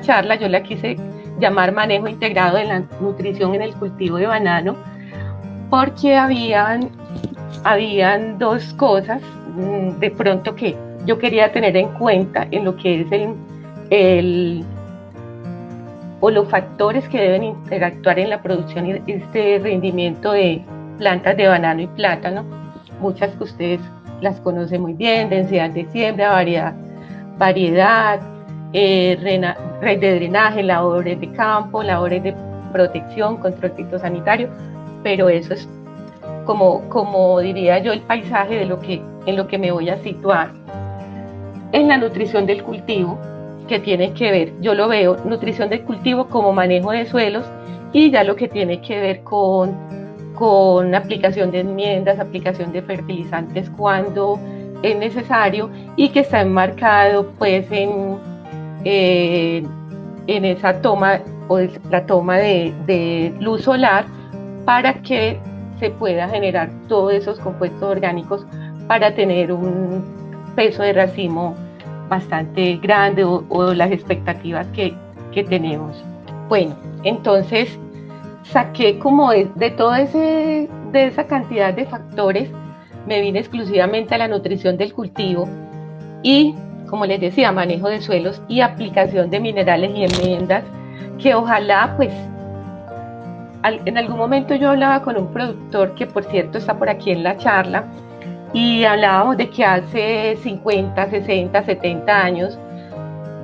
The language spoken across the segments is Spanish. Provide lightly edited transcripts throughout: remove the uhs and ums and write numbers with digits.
charla yo la quise llamar manejo integrado de la nutrición en el cultivo de banano, porque habían dos cosas de pronto que yo quería tener en cuenta en lo que es o los factores que deben interactuar en la producción y este rendimiento de plantas de banano y plátano, muchas que ustedes las conocen muy bien: densidad de siembra, variedad, red de drenaje, labores de campo, labores de protección, control fitosanitario, pero eso es como diría yo el paisaje de en lo que me voy a situar. En la nutrición del cultivo, que tiene que ver, yo lo veo, nutrición del cultivo como manejo de suelos, y ya lo que tiene que ver con aplicación de enmiendas, aplicación de fertilizantes cuando es necesario, y que está enmarcado pues en esa toma o la toma de luz solar para que se pueda generar todos esos compuestos orgánicos para tener un peso de racimo bastante grande o las expectativas que tenemos. Bueno, entonces saqué como de toda esa cantidad de factores, me vine exclusivamente a la nutrición del cultivo y, como les decía, manejo de suelos y aplicación de minerales y enmiendas, que ojalá pues en algún momento yo hablaba con un productor que por cierto está por aquí en la charla, y hablábamos de que hace 50, 60, 70 años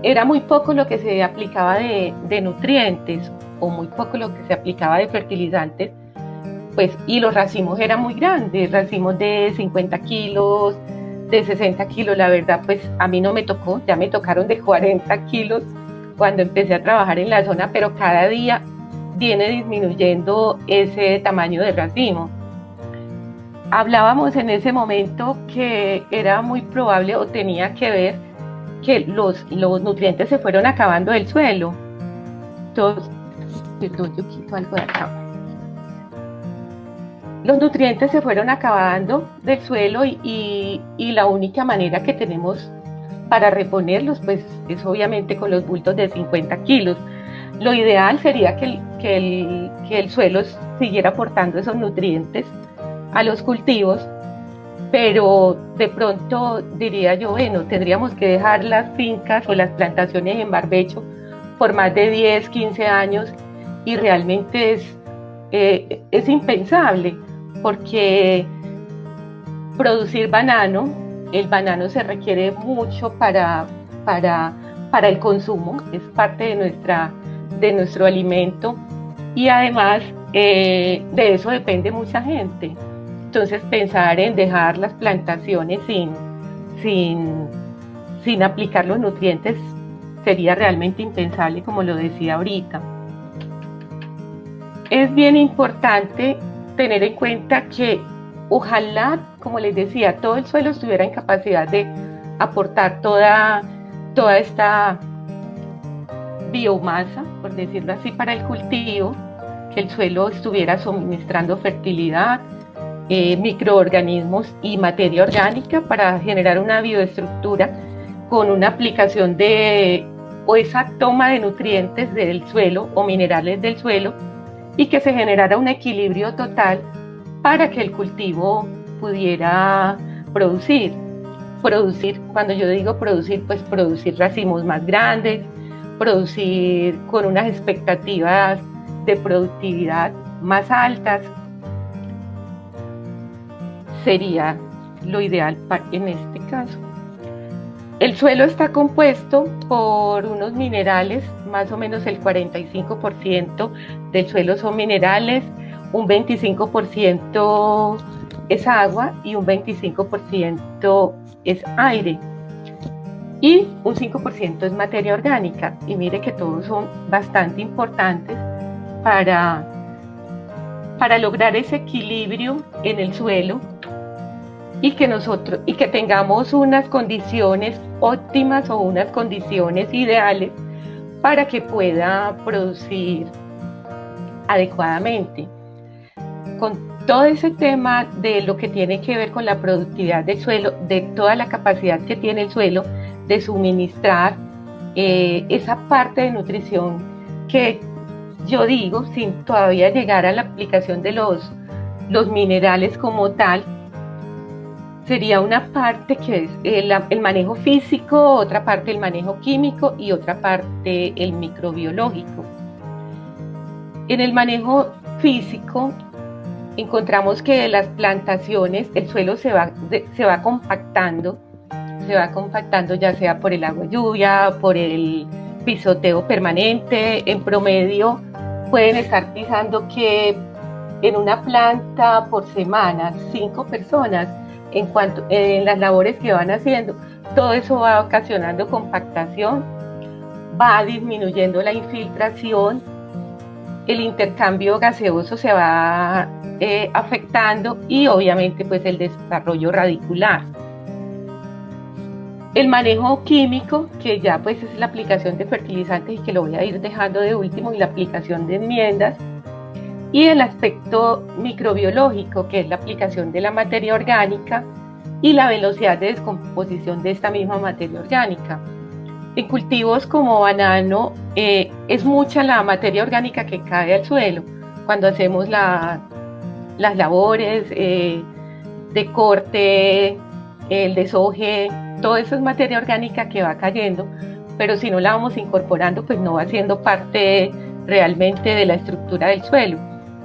era muy poco lo que se aplicaba de nutrientes, o muy poco lo que se aplicaba de fertilizantes, pues, y los racimos eran muy grandes, racimos de 50 kilos, de 60 kilos. La verdad, pues a mí no me tocó, ya me tocaron de 40 kilos cuando empecé a trabajar en la zona, pero cada día viene disminuyendo ese tamaño de racimo. Hablábamos en ese momento que era muy probable o tenía que ver que los nutrientes se fueron acabando del suelo. Entonces, perdón, yo quito algo de acá. Los nutrientes se fueron acabando del suelo y la única manera que tenemos para reponerlos pues es obviamente con los bultos de 50 kilos. Lo ideal sería que el suelo siguiera aportando esos nutrientes a los cultivos, pero de pronto diría yo, bueno, tendríamos que dejar las fincas o las plantaciones en barbecho por más de 10, 15 años, y realmente es impensable, porque producir banano, el banano se requiere mucho para el consumo, es parte de nuestro alimento, y además de eso depende mucha gente. Entonces pensar en dejar las plantaciones sin aplicar los nutrientes sería realmente impensable, como lo decía ahorita. Es bien importante tener en cuenta que ojalá, como les decía, todo el suelo estuviera en capacidad de aportar toda esta biomasa, por decirlo así, para el cultivo, que el suelo estuviera suministrando fertilidad, microorganismos y materia orgánica para generar una bioestructura con una aplicación o esa toma de nutrientes del suelo o minerales del suelo, y que se generara un equilibrio total para que el cultivo pudiera producir. Cuando yo digo producir, pues producir racimos más grandes, producir con unas expectativas de productividad más altas, sería lo ideal en este caso. El suelo está compuesto por unos minerales, más o menos el 45% del suelo son minerales, un 25% es agua y un 25% es aire, y un 5% es materia orgánica. Y mire que todos son bastante importantes para lograr ese equilibrio en el suelo, y que tengamos unas condiciones óptimas o unas condiciones ideales para que pueda producir adecuadamente. Con todo ese tema de lo que tiene que ver con la productividad del suelo, de toda la capacidad que tiene el suelo de suministrar esa parte de nutrición que yo digo, sin todavía llegar a la aplicación de los minerales como tal, sería una parte que es el manejo físico, otra parte el manejo químico y otra parte el microbiológico. En el manejo físico encontramos que las plantaciones, el suelo se va compactando ya sea por el agua lluvia, por el pisoteo permanente. En promedio pueden estar pisando que en una planta por semana 5 personas en las labores que van haciendo. Todo eso va ocasionando compactación, va disminuyendo la infiltración, el intercambio gaseoso se va afectando y obviamente pues el desarrollo radicular. El manejo químico, que ya pues es la aplicación de fertilizantes y que lo voy a ir dejando de último, y la aplicación de enmiendas. Y el aspecto microbiológico, que es la aplicación de la materia orgánica y la velocidad de descomposición de esta misma materia orgánica. En cultivos como banano es mucha la materia orgánica que cae al suelo cuando hacemos las labores de corte, el desoje, todo eso es materia orgánica que va cayendo, pero si no la vamos incorporando, pues no va siendo parte realmente de la estructura del suelo.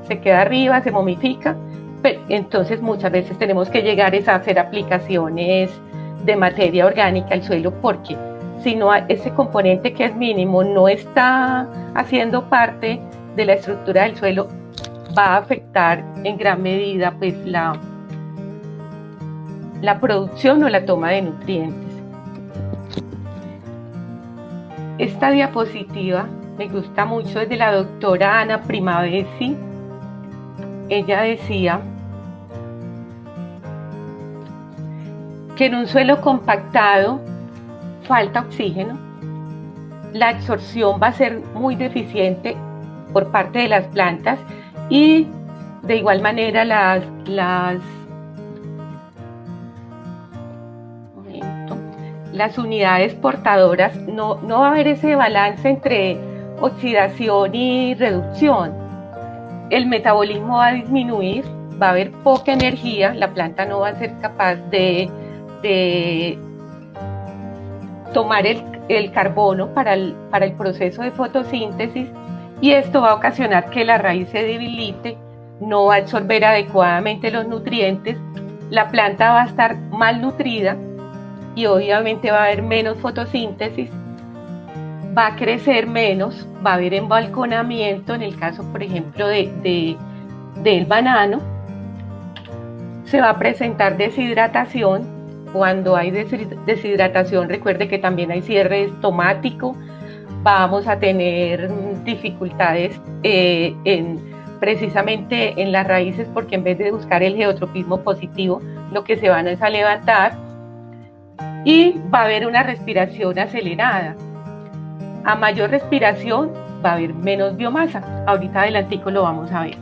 Se queda arriba, se momifica, pero entonces muchas veces tenemos que llegar a hacer aplicaciones de materia orgánica al suelo, porque si no, ese componente que es mínimo no está haciendo parte de la estructura del suelo, va a afectar en gran medida pues la producción o la toma de nutrientes. Esta diapositiva me gusta mucho, es de la doctora Ana Primavesi. Ella decía que en un suelo compactado falta oxígeno, la absorción va a ser muy deficiente por parte de las plantas y de igual manera las unidades portadoras, no va a haber ese balance entre oxidación y reducción. El metabolismo va a disminuir, va a haber poca energía, la planta no va a ser capaz de tomar el carbono para el proceso de fotosíntesis, y esto va a ocasionar que la raíz se debilite, no va a absorber adecuadamente los nutrientes, la planta va a estar malnutrida y obviamente va a haber menos fotosíntesis, va a crecer menos, va a haber embalconamiento en el caso, por ejemplo, del banano, se va a presentar deshidratación. Cuando hay deshidratación, recuerde que también hay cierre estomático, vamos a tener dificultades precisamente en las raíces, porque en vez de buscar el geotropismo positivo, lo que se van es a levantar, y va a haber una respiración acelerada. A mayor respiración va a haber menos biomasa. Ahorita adelantico lo vamos a ver.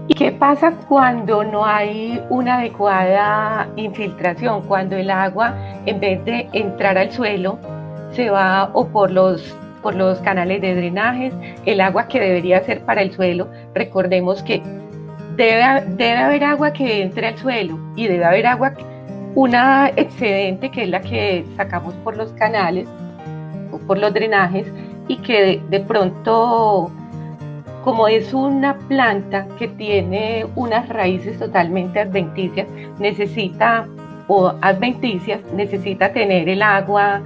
¿Y qué pasa cuando no hay una adecuada infiltración? Cuando el agua, en vez de entrar al suelo, se va o por los canales de drenajes, el agua que debería ser para el suelo. Recordemos que debe haber agua que entre al suelo y debe haber agua, una excedente, que es la que sacamos por los canales o por los drenajes, y que de pronto, como es una planta que tiene unas raíces totalmente adventicias, necesita tener el agua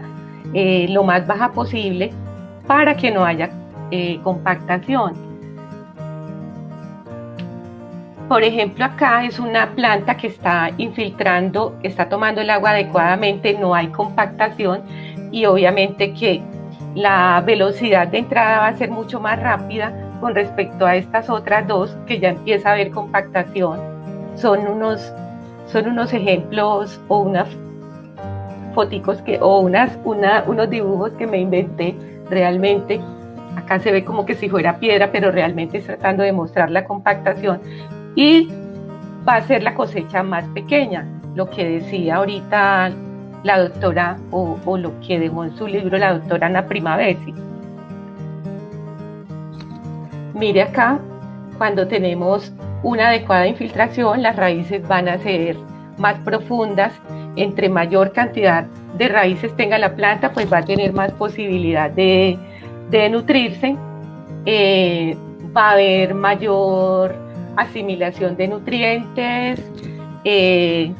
lo más baja posible para que no haya compactación. Por ejemplo, acá es una planta que está infiltrando, está tomando el agua adecuadamente, no hay compactación, y obviamente que la velocidad de entrada va a ser mucho más rápida con respecto a estas otras dos, que ya empieza a haber compactación. Son unos ejemplos o unas foticos unos dibujos que me inventé realmente. Acá se ve como que si fuera piedra, pero realmente es tratando de mostrar la compactación, y va a ser la cosecha más pequeña. Lo que decía ahorita la doctora o lo que dejó en su libro la doctora Ana Primavesi. Mire acá, cuando tenemos una adecuada infiltración, las raíces van a ser más profundas. Entre mayor cantidad de raíces tenga la planta, pues va a tener más posibilidad de nutrirse. Va a haber mayor asimilación de nutrientes y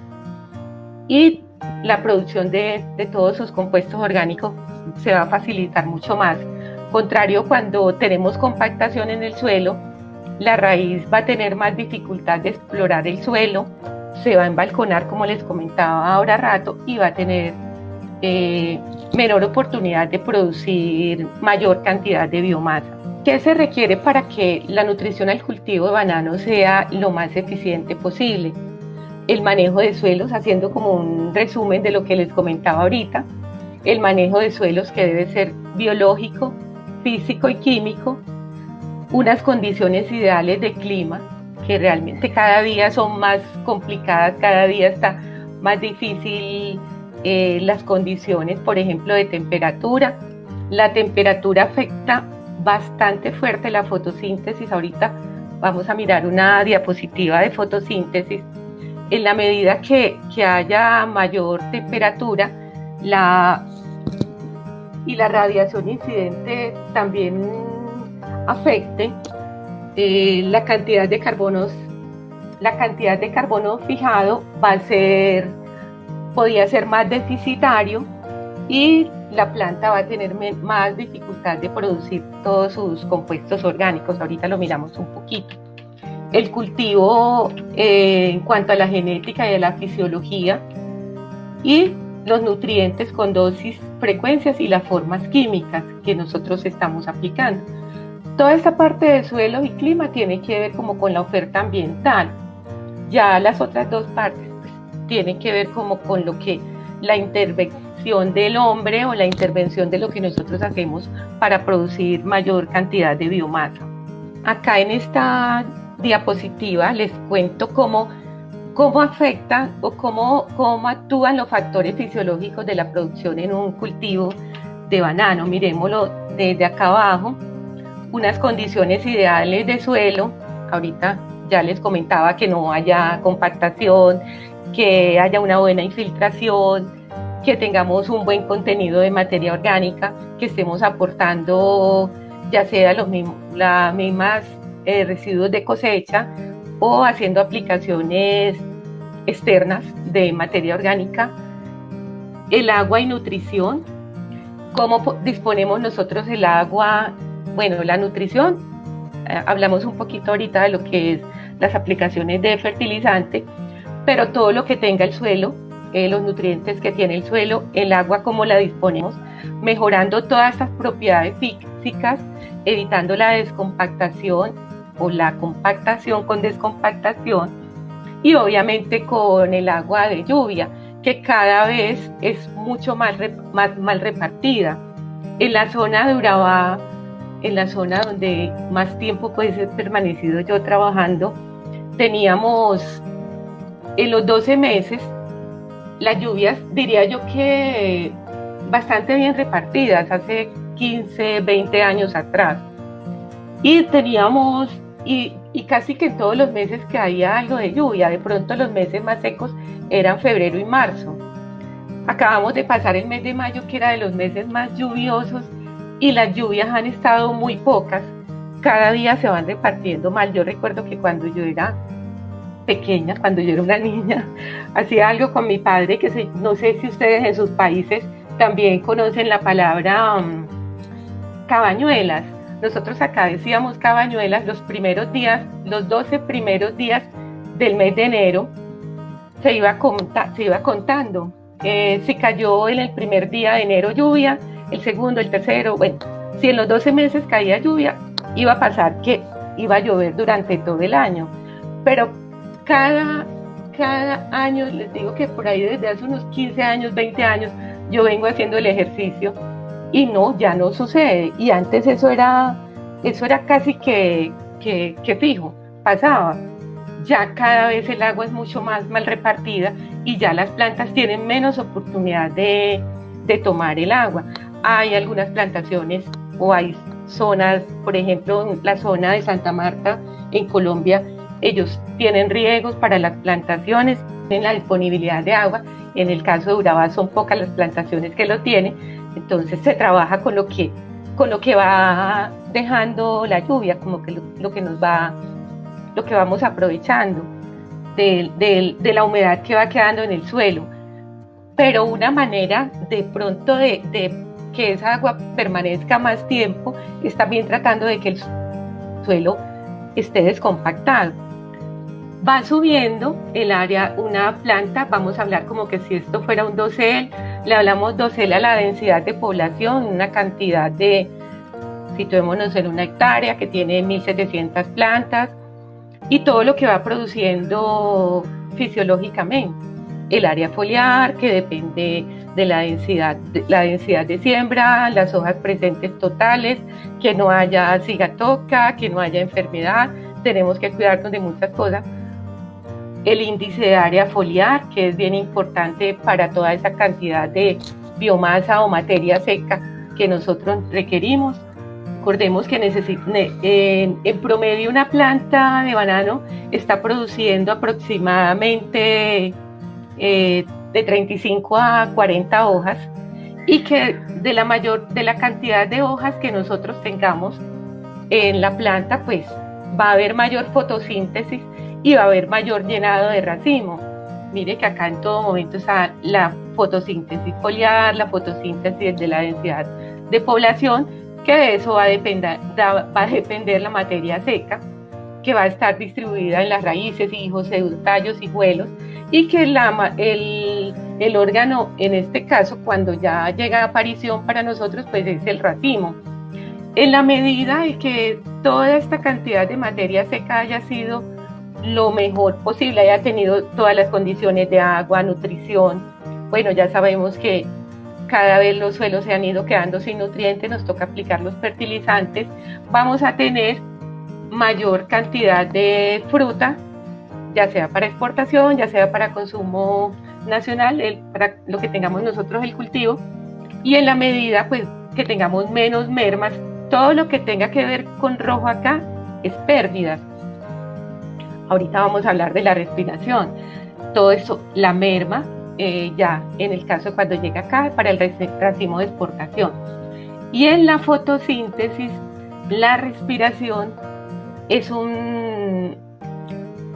la producción de todos sus compuestos orgánicos se va a facilitar mucho más. Contrario, cuando tenemos compactación en el suelo, la raíz va a tener más dificultad de explorar el suelo, se va a embalconar, como les comentaba ahora rato, y va a tener menor oportunidad de producir mayor cantidad de biomasa. ¿Qué se requiere para que la nutrición al cultivo de banano sea lo más eficiente posible? El manejo de suelos, haciendo como un resumen de lo que les comentaba ahorita, el manejo de suelos que debe ser biológico, físico y químico, unas condiciones ideales de clima, que realmente cada día son más complicadas, cada día está más difícil las condiciones, por ejemplo, de temperatura. La temperatura afecta bastante fuerte la fotosíntesis. Ahorita vamos a mirar una diapositiva de fotosíntesis. En la medida que haya mayor temperatura, la radiación incidente también afecte la cantidad de carbono fijado podría ser más deficitario y la planta va a tener más dificultad de producir todos sus compuestos orgánicos. Ahorita lo miramos un poquito. El cultivo en cuanto a la genética y a la fisiología y los nutrientes con dosis, frecuencias y las formas químicas que nosotros estamos aplicando. Toda esta parte de suelo y clima tiene que ver como con la oferta ambiental. Ya las otras dos partes pues, tienen que ver como con lo que la intervención del hombre o la intervención de lo que nosotros hacemos para producir mayor cantidad de biomasa. Acá en esta diapositiva les cuento cómo afectan o cómo actúan los factores fisiológicos de la producción en un cultivo de banano. Miremoslo desde acá abajo. Unas condiciones ideales de suelo. Ahorita ya les comentaba que no haya compactación, que haya una buena infiltración, que tengamos un buen contenido de materia orgánica, que estemos aportando ya sea las mismas residuos de cosecha o haciendo aplicaciones externas de materia orgánica. El agua y nutrición. ¿Cómo disponemos nosotros el agua? Bueno, la nutrición, hablamos un poquito ahorita de lo que es las aplicaciones de fertilizante, pero todo lo que tenga el suelo, los nutrientes que tiene el suelo, el agua, cómo la disponemos, mejorando todas estas propiedades físicas, evitando la descompactación o la compactación con descompactación, y obviamente con el agua de lluvia, que cada vez es mucho más mal repartida. En la zona de Urabá, en la zona donde más tiempo pues he permanecido yo trabajando, teníamos en los 12 meses las lluvias, diría yo que bastante bien repartidas, hace 15, 20 años atrás. Y teníamos, y casi que en todos los meses que había algo de lluvia. De pronto los meses más secos eran febrero y marzo. Acabamos de pasar el mes de mayo, que era de los meses más lluviosos, y las lluvias han estado muy pocas. Cada día se van repartiendo mal. Yo recuerdo que cuando yo era pequeña, cuando yo era una niña, hacía algo con mi padre que no sé si ustedes en sus países también conocen la palabra cabañuelas. Nosotros acá decíamos cabañuelas los primeros días, los 12 primeros días del mes de enero, se iba contando. Si cayó en el primer día de enero lluvia, el segundo, el tercero, bueno, si en los 12 meses caía lluvia, iba a pasar que iba a llover durante todo el año. Pero cada año, les digo que por ahí desde hace unos 15 años, 20 años, yo vengo haciendo el ejercicio y no, ya no sucede. Y antes eso era casi que fijo, pasaba. ya cada vez el agua es mucho más mal repartida y ya las plantas tienen menos oportunidad de tomar el agua. Hay algunas plantaciones o hay zonas, por ejemplo, la zona de Santa Marta en Colombia, ellos tienen riegos para las plantaciones, tienen la disponibilidad de agua. En el caso de Urabá son pocas las plantaciones que lo tienen, entonces se trabaja con lo que va dejando la lluvia, como que lo que vamos aprovechando de la humedad que va quedando en el suelo. Pero una manera de pronto de que esa agua permanezca más tiempo es también tratando de que el suelo esté descompactado. Va subiendo el área, una planta, vamos a hablar como que si esto fuera un dosel, le hablamos dosel a la densidad de población, una cantidad de, situémonos en una hectárea que tiene 1.700 plantas y todo lo que va produciendo fisiológicamente. El área foliar, que depende de la densidad de siembra, las hojas presentes totales, que no haya cigatoca, que no haya enfermedad, tenemos que cuidarnos de muchas cosas. El índice de área foliar, que es bien importante para toda esa cantidad de biomasa o materia seca que nosotros requerimos. Recordemos que en promedio una planta de banano está produciendo aproximadamente de 35 a 40 hojas y que de la cantidad de hojas que nosotros tengamos en la planta, pues va a haber mayor fotosíntesis y va a haber mayor llenado de racimo. Mire que acá en todo momento está la fotosíntesis foliar, la fotosíntesis de la densidad de población, que de eso va a depender la materia seca, que va a estar distribuida en las raíces, hijos, tallos, hijuelos, y que el órgano, en este caso, cuando ya llega a aparición para nosotros, pues es el racimo. En la medida de que toda esta cantidad de materia seca haya sido lo mejor posible, haya tenido todas las condiciones de agua, nutrición, bueno, ya sabemos que cada vez los suelos se han ido quedando sin nutrientes, nos toca aplicar los fertilizantes, vamos a tener mayor cantidad de fruta, ya sea para exportación, ya sea para consumo nacional, para lo que tengamos nosotros el cultivo, y en la medida pues que tengamos menos mermas, todo lo que tenga que ver con rojo acá es pérdida. Ahorita vamos a hablar de la respiración. Todo eso, la merma, ya en el caso cuando llega acá, para el racimo de exportación. Y en la fotosíntesis, la respiración es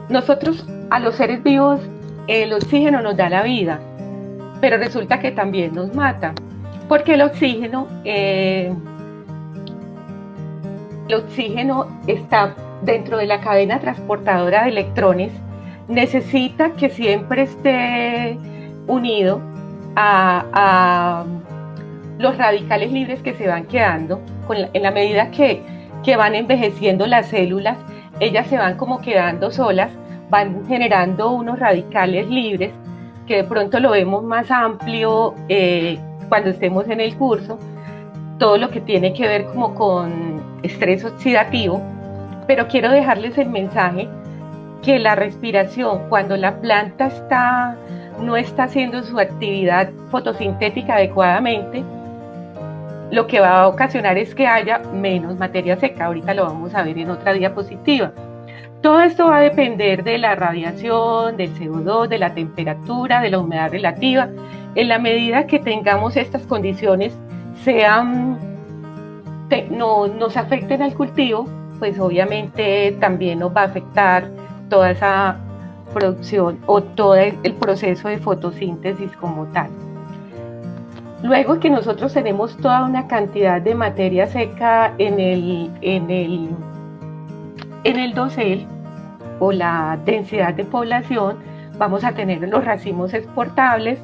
nosotros, a los seres vivos, el oxígeno nos da la vida, pero resulta que también nos mata, porque el oxígeno está dentro de la cadena transportadora de electrones, necesita que siempre esté unido a los radicales libres que se van quedando. En la medida que van envejeciendo las células, ellas se van como quedando solas, van generando unos radicales libres, que de pronto lo vemos más amplio cuando estemos en el curso, todo lo que tiene que ver como con estrés oxidativo. Pero quiero dejarles el mensaje que la respiración, cuando la planta no está haciendo su actividad fotosintética adecuadamente, lo que va a ocasionar es que haya menos materia seca. Ahorita lo vamos a ver en otra diapositiva. Todo esto va a depender de la radiación, del CO2, de la temperatura, de la humedad relativa. En la medida que tengamos estas condiciones nos afecten al cultivo, pues obviamente también nos va a afectar toda esa producción o todo el proceso de fotosíntesis como tal. Luego que nosotros tenemos toda una cantidad de materia seca en el dosel o la densidad de población, vamos a tener los racimos exportables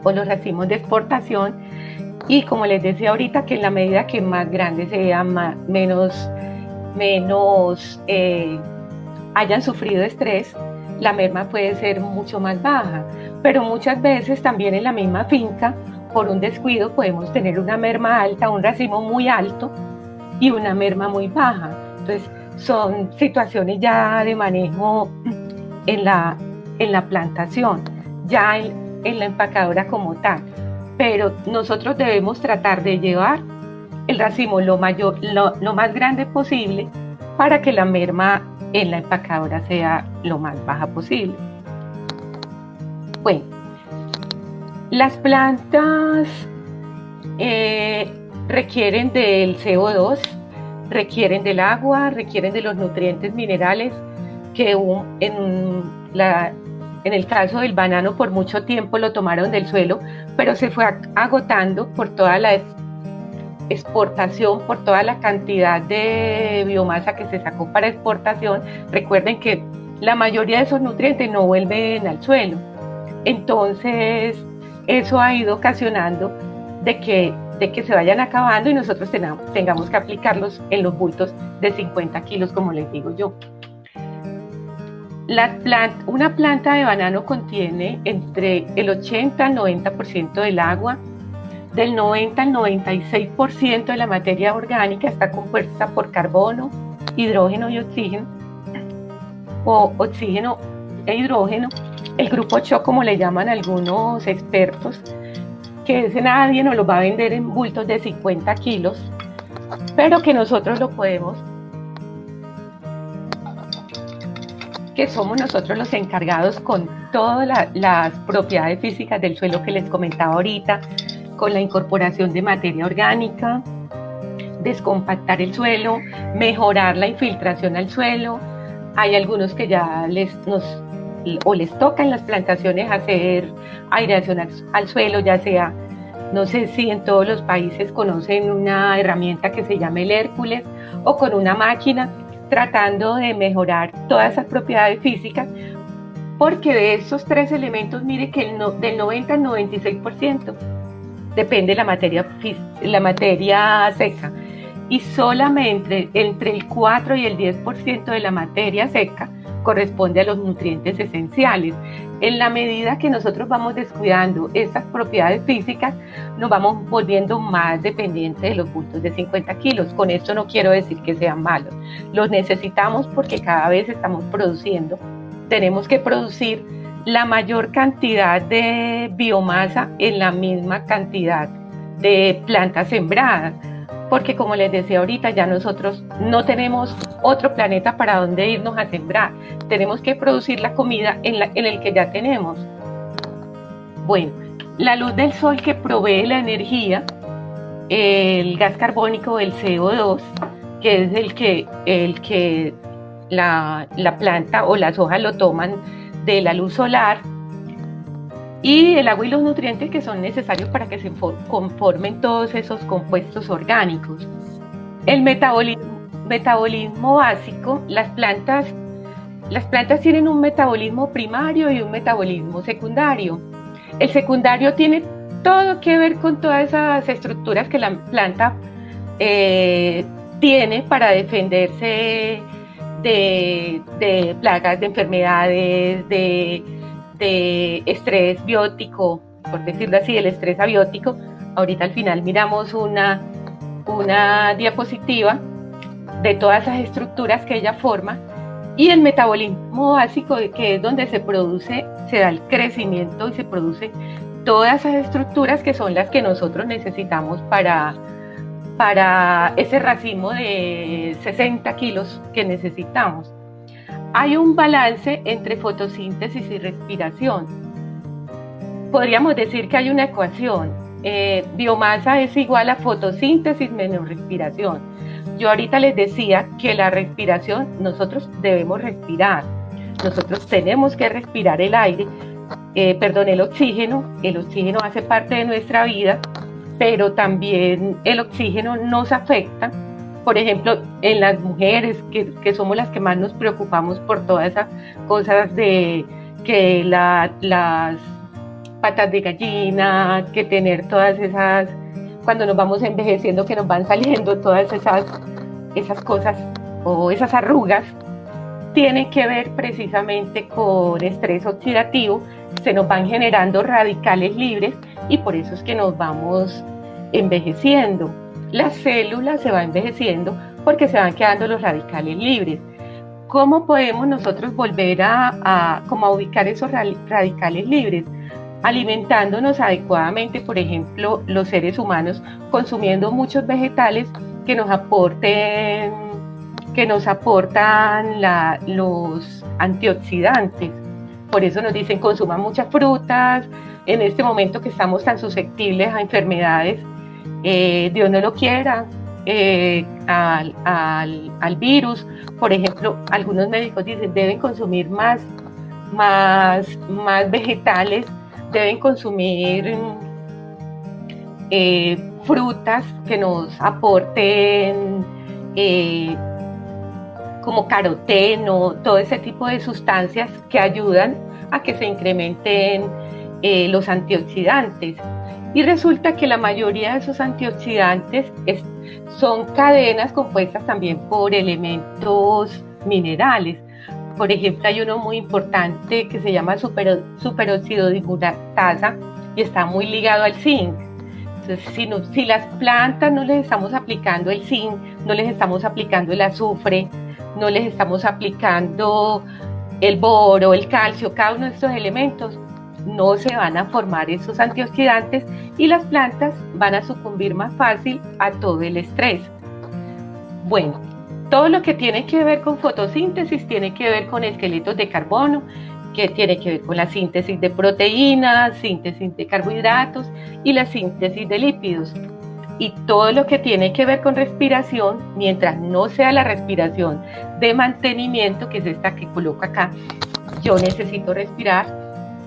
o los racimos de exportación, y como les decía ahorita, que en la medida que más grande sea, menos hayan sufrido estrés, la merma puede ser mucho más baja, pero muchas veces también en la misma finca, por un descuido, podemos tener una merma alta, un racimo muy alto y una merma muy baja. Entonces, son situaciones ya de manejo en la plantación, ya en la empacadora como tal. Pero nosotros debemos tratar de llevar el racimo lo más grande posible para que la merma en la empacadora sea lo más baja posible. Bueno, las plantas requieren del CO2, requieren del agua, requieren de los nutrientes minerales que en el caso del banano por mucho tiempo lo tomaron del suelo, pero se fue agotando por toda la exportación, por toda la cantidad de biomasa que se sacó para exportación. Recuerden que la mayoría de esos nutrientes no vuelven al suelo. Entonces, eso ha ido ocasionando de que se vayan acabando y nosotros tengamos que aplicarlos en los bultos de 50 kilos, como les digo yo. Una planta de banano contiene entre el 80 al 90% del agua, del 90 al 96% de la materia orgánica está compuesta por carbono, hidrógeno y oxígeno, o oxígeno e hidrógeno. El grupo 8, como le llaman algunos expertos, que ese nadie nos lo va a vender en bultos de 50 kilos, pero que nosotros lo podemos, que somos nosotros los encargados con todas las propiedades físicas del suelo que les comentaba ahorita, con la incorporación de materia orgánica, descompactar el suelo, mejorar la infiltración al suelo. Hay algunos que ya les toca en las plantaciones hacer aireación al suelo, ya sea, no sé si en todos los países conocen una herramienta que se llama el Hércules, o con una máquina, tratando de mejorar todas esas propiedades físicas, porque de esos tres elementos, mire que del 90 al 96% depende la materia seca, y solamente entre el 4 y el 10% de la materia seca corresponde a los nutrientes esenciales. En la medida que nosotros vamos descuidando estas propiedades físicas, nos vamos volviendo más dependientes de los bultos de 50 kilos. Con esto no quiero decir que sean malos. Los necesitamos porque cada vez estamos produciendo. Tenemos que producir la mayor cantidad de biomasa en la misma cantidad de plantas sembradas, porque como les decía ahorita, ya nosotros no tenemos otro planeta para donde irnos a sembrar. Tenemos que producir la comida en el que ya tenemos. Bueno, la luz del sol que provee la energía, el gas carbónico, el CO2, que es el que la planta o las hojas lo toman de la luz solar, y el agua y los nutrientes que son necesarios para que se conformen todos esos compuestos orgánicos. El metabolismo básico, las plantas tienen un metabolismo primario y un metabolismo secundario. El secundario tiene todo que ver con todas esas estructuras que la planta tiene para defenderse de plagas, de enfermedades, de estrés biótico, por decirlo así, el estrés abiótico. Ahorita al final miramos una diapositiva de todas esas estructuras que ella forma, y el metabolismo básico, que es donde se da el crecimiento y se produce todas esas estructuras que son las que nosotros necesitamos para ese racimo de 60 kilos que necesitamos. Hay un balance entre fotosíntesis y respiración. Podríamos decir que hay una ecuación. Biomasa es igual a fotosíntesis menos respiración. Yo ahorita les decía que la respiración, nosotros debemos respirar. Nosotros tenemos que respirar el aire, el oxígeno. El oxígeno hace parte de nuestra vida, pero también el oxígeno nos afecta. Por ejemplo, en las mujeres, que somos las que más nos preocupamos por todas esas cosas de que las patas de gallina, que tener todas esas, cuando nos vamos envejeciendo, que nos van saliendo todas esas cosas o esas arrugas, tiene que ver precisamente con estrés oxidativo. Se nos van generando radicales libres y por eso es que nos vamos envejeciendo. La célula se va envejeciendo porque se van quedando los radicales libres. ¿Cómo podemos nosotros volver como a ubicar esos radicales libres? Alimentándonos adecuadamente, por ejemplo, los seres humanos, consumiendo muchos vegetales que nos aportan los antioxidantes. Por eso nos dicen consuman muchas frutas. En este momento que estamos tan susceptibles a enfermedades, Dios no lo quiera, al virus. Por ejemplo, algunos médicos dicen deben consumir más vegetales, deben consumir frutas que nos aporten como caroteno, todo ese tipo de sustancias que ayudan a que se incrementen los antioxidantes. Y resulta que la mayoría de esos antioxidantes son cadenas compuestas también por elementos minerales. Por ejemplo, hay uno muy importante que se llama superóxido dismutasa y está muy ligado al zinc. Entonces, si las plantas no les estamos aplicando el zinc, no les estamos aplicando el azufre, no les estamos aplicando el boro, el calcio, cada uno de estos elementos, no se van a formar esos antioxidantes y las plantas van a sucumbir más fácil a todo el estrés. Bueno, todo lo que tiene que ver con fotosíntesis tiene que ver con esqueletos de carbono, que tiene que ver con la síntesis de proteínas, síntesis de carbohidratos y la síntesis de lípidos. Y todo lo que tiene que ver con respiración, mientras no sea la respiración de mantenimiento, que es esta que coloco acá, yo necesito respirar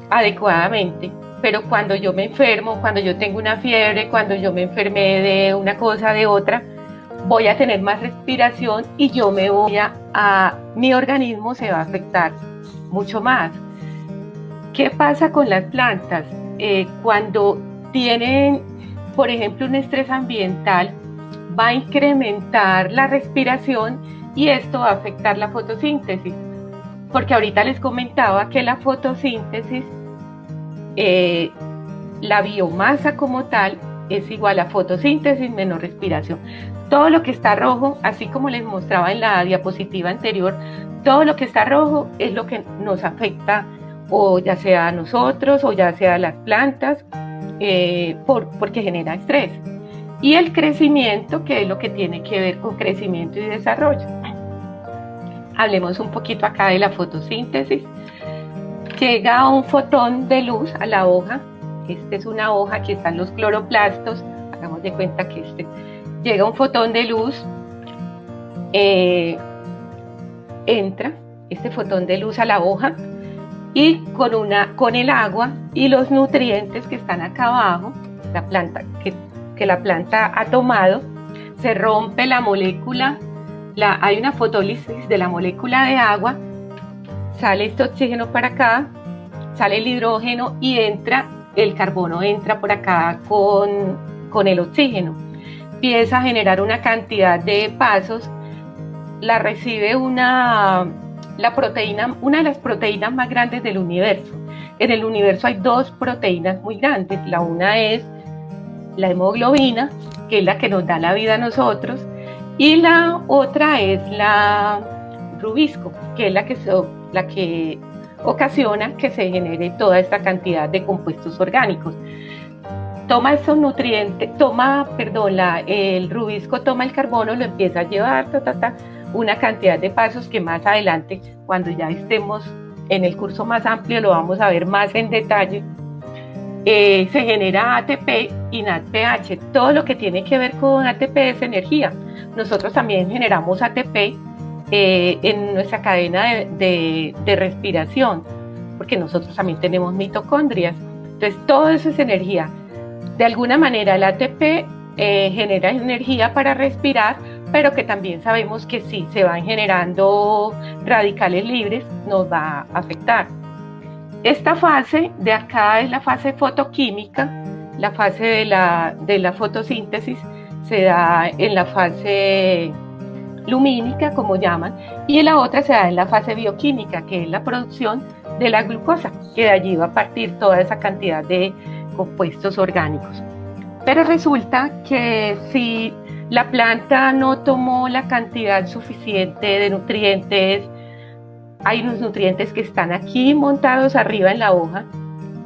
adecuadamente. Pero cuando yo me enfermo, cuando yo tengo una fiebre, cuando yo me enfermé de una cosa, de otra, voy a tener más respiración y yo mi organismo se va a afectar mucho más. ¿Qué pasa con las plantas? Cuando tienen, por ejemplo, un estrés ambiental, va a incrementar la respiración y esto va a afectar la fotosíntesis. Porque ahorita les comentaba que la fotosíntesis, la biomasa como tal, es igual a fotosíntesis menos respiración. Todo lo que está rojo, así como les mostraba en la diapositiva anterior, todo lo que está rojo es lo que nos afecta, o ya sea a nosotros o ya sea a las plantas, porque genera estrés. Y el crecimiento, que es lo que tiene que ver con crecimiento y desarrollo. Hablemos un poquito acá de la fotosíntesis. Llega un fotón de luz a la hoja. Esta es una hoja, aquí están los cloroplastos. Hagamos de cuenta que llega un fotón de luz, entra este fotón de luz a la hoja y con el agua y los nutrientes que están acá abajo, la planta que la planta ha tomado, se rompe la molécula, hay una fotólisis de la molécula de agua, sale este oxígeno para acá, sale el hidrógeno y el carbono entra por acá con el oxígeno. Empieza a generar una cantidad de pasos, la recibe una de las proteínas más grandes del universo. En el universo hay dos proteínas muy grandes. La una es la hemoglobina, que es la que nos da la vida a nosotros, y la otra es la rubisco, que es la que ocasiona que se genere toda esta cantidad de compuestos orgánicos. Toma esos nutrientes, el rubisco toma el carbono, lo empieza a llevar, una cantidad de pasos que más adelante, cuando ya estemos en el curso más amplio, lo vamos a ver más en detalle. Se genera ATP y NADPH. Todo lo que tiene que ver con ATP es energía. Nosotros también generamos ATP en nuestra cadena de respiración, porque nosotros también tenemos mitocondrias. Entonces, todo eso es energía. De alguna manera, el ATP genera energía para respirar, pero que también sabemos que si se van generando radicales libres, nos va a afectar. Esta fase de acá es la fase fotoquímica, la fase de la fotosíntesis se da en la fase lumínica, como llaman, y la otra se da en la fase bioquímica, que es la producción de la glucosa, que de allí va a partir toda esa cantidad de compuestos orgánicos. Pero resulta que si la planta no tomó la cantidad suficiente de nutrientes. Hay unos nutrientes que están aquí montados arriba en la hoja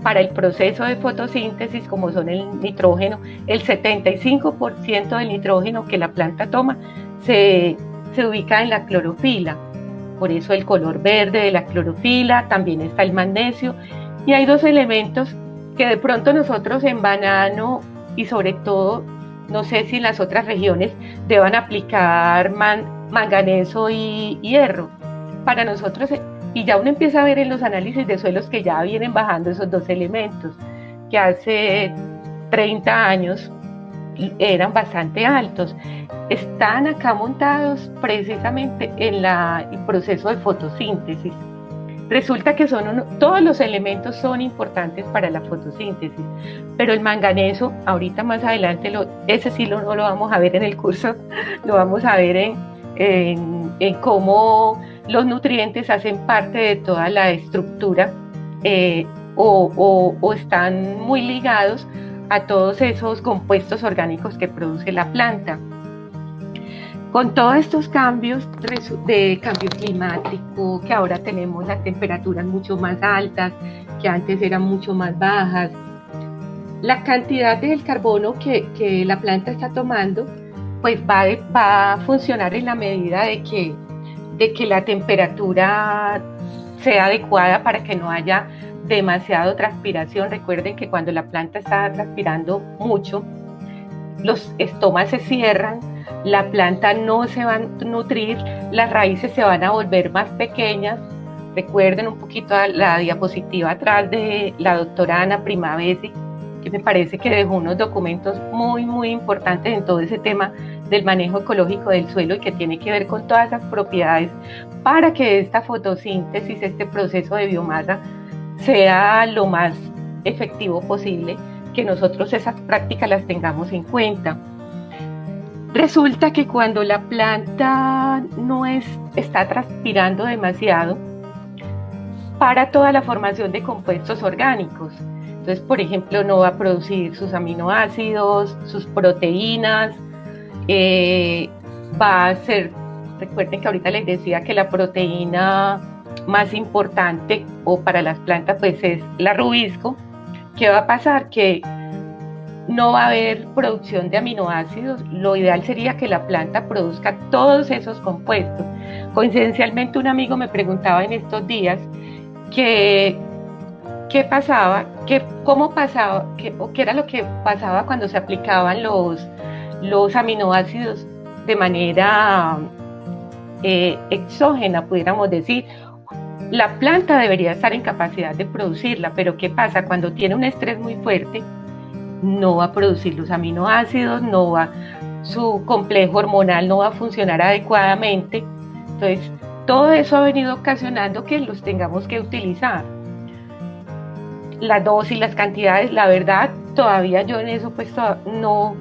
para el proceso de fotosíntesis, como son el nitrógeno. El 75% del nitrógeno que la planta toma se ubica en la clorofila. Por eso el color verde de la clorofila, también está el magnesio. Y hay dos elementos que de pronto nosotros en banano y sobre todo, no sé si en las otras regiones deban aplicar manganeso y hierro. Para nosotros, y ya uno empieza a ver en los análisis de suelos que ya vienen bajando esos dos elementos, que hace 30 años eran bastante altos. Están acá montados precisamente en el proceso de fotosíntesis. Resulta que todos los elementos son importantes para la fotosíntesis, pero el manganeso, ahorita más adelante, ese sí no lo vamos a ver en el curso, lo vamos a ver en cómo los nutrientes hacen parte de toda la estructura o están muy ligados a todos esos compuestos orgánicos que produce la planta. Con todos estos cambios de cambio climático, que ahora tenemos las temperaturas mucho más altas, que antes eran mucho más bajas, la cantidad del carbono que la planta está tomando, pues va a funcionar en la medida de que la temperatura sea adecuada para que no haya demasiado transpiración. Recuerden que cuando la planta está transpirando mucho, los estomas se cierran, la planta no se va a nutrir, las raíces se van a volver más pequeñas. Recuerden un poquito la diapositiva atrás de la doctora Ana Primavesi, que me parece que dejó unos documentos muy, muy importantes en todo ese tema del manejo ecológico del suelo y que tiene que ver con todas esas propiedades para que esta fotosíntesis, este proceso de biomasa, sea lo más efectivo posible, que nosotros esas prácticas las tengamos en cuenta. Resulta que cuando la planta no está transpirando demasiado, para toda la formación de compuestos orgánicos. Entonces, por ejemplo, no va a producir sus aminoácidos, sus proteínas, va a ser, recuerden que ahorita les decía que la proteína más importante o para las plantas pues es la rubisco. ¿Qué va a pasar? Que no va a haber producción de aminoácidos. Lo ideal sería que la planta produzca todos esos compuestos. Coincidencialmente un amigo me preguntaba en estos días qué pasaba, cómo pasaba, o qué era lo que pasaba cuando se aplicaban los aminoácidos de manera exógena, pudiéramos decir. La planta debería estar en capacidad de producirla, pero ¿qué pasa? Cuando tiene un estrés muy fuerte, no va a producir los aminoácidos, su complejo hormonal no va a funcionar adecuadamente. Entonces, todo eso ha venido ocasionando que los tengamos que utilizar. La dosis, las cantidades, la verdad, todavía yo en eso pues no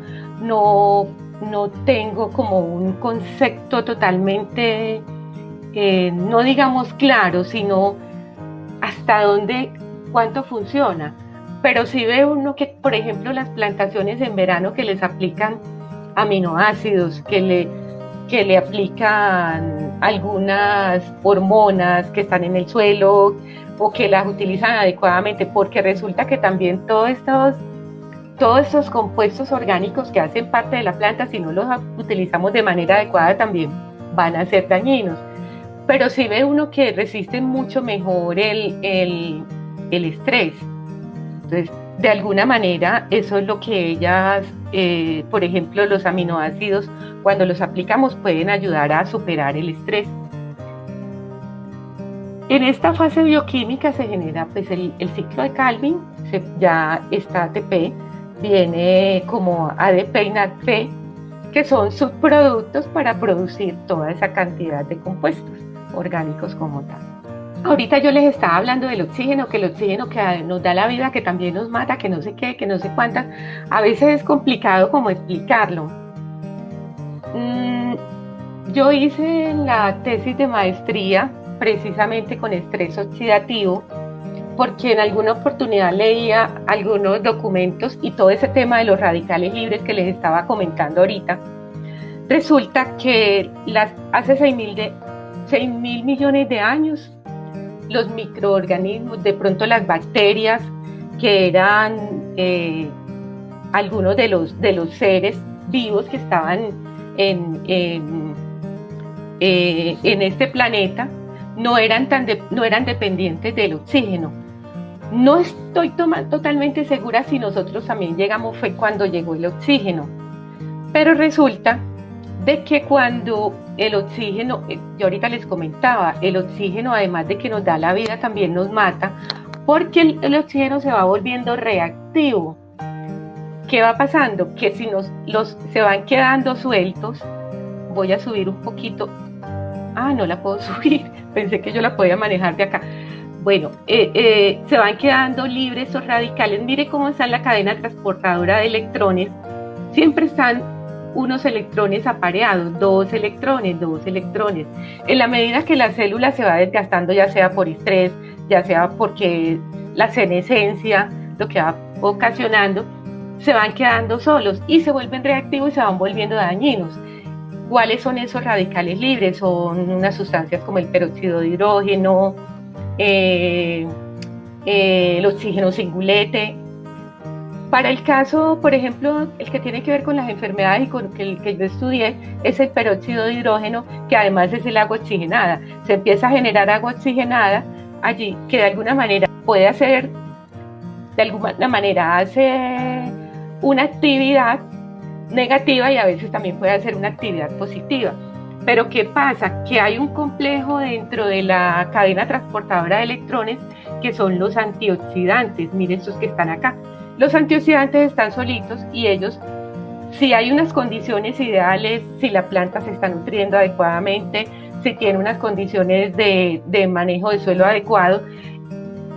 tengo como un concepto totalmente, no digamos claro, sino hasta dónde, cuánto funciona. Pero sí ve uno que, por ejemplo, las plantaciones en verano que les aplican aminoácidos, que le aplican algunas hormonas que están en el suelo o que las utilizan adecuadamente, porque resulta que también todos estos compuestos orgánicos que hacen parte de la planta, si no los utilizamos de manera adecuada, también van a ser dañinos. Pero sí ve uno que resisten mucho mejor el estrés. Entonces, de alguna manera, eso es lo que ellas, por ejemplo, los aminoácidos, cuando los aplicamos, pueden ayudar a superar el estrés. En esta fase bioquímica se genera pues, el ciclo de Calvin, ya está ATP, viene como ADP y NADP, que son subproductos para producir toda esa cantidad de compuestos orgánicos como tal. Ahorita yo les estaba hablando del oxígeno, que el oxígeno que nos da la vida, que también nos mata, que no sé qué, que no sé cuántas. A veces es complicado como explicarlo. Yo hice la tesis de maestría precisamente con estrés oxidativo, porque en alguna oportunidad leía algunos documentos y todo ese tema de los radicales libres que les estaba comentando ahorita, Resulta que hace 6.000 millones de años, los microorganismos, de pronto las bacterias, que eran algunos de los seres vivos que estaban en este planeta, no eran dependientes del oxígeno. No estoy totalmente segura si nosotros también llegamos, fue cuando llegó el oxígeno, pero resulta de que cuando el oxígeno, yo ahorita les comentaba, el oxígeno, además de que nos da la vida, también nos mata, porque el oxígeno se va volviendo reactivo. ¿Qué va pasando? Que si se van quedando sueltos, voy a subir un poquito. No la puedo subir, pensé que yo la podía manejar de acá. Bueno, se van quedando libres esos radicales. Mire cómo está en la cadena transportadora de electrones. Siempre están unos electrones apareados, dos electrones. En la medida que la célula se va desgastando, ya sea por estrés, ya sea porque la senescencia, lo que va ocasionando, se van quedando solos y se vuelven reactivos y se van volviendo dañinos. ¿Cuáles son esos radicales libres? Son unas sustancias como el peróxido de hidrógeno, el oxígeno singulete. Para el caso, por ejemplo, el que tiene que ver con las enfermedades y con el que yo estudié, es el peróxido de hidrógeno, que además es el agua oxigenada. Se empieza a generar agua oxigenada allí, que de alguna manera puede hacer, hace una actividad negativa y a veces también puede hacer una actividad positiva. Pero ¿qué pasa? Que hay un complejo dentro de la cadena transportadora de electrones que son los antioxidantes. Miren estos que están acá. Los antioxidantes están solitos y ellos, si hay unas condiciones ideales, si la planta se está nutriendo adecuadamente, si tiene unas condiciones de manejo de suelo adecuado,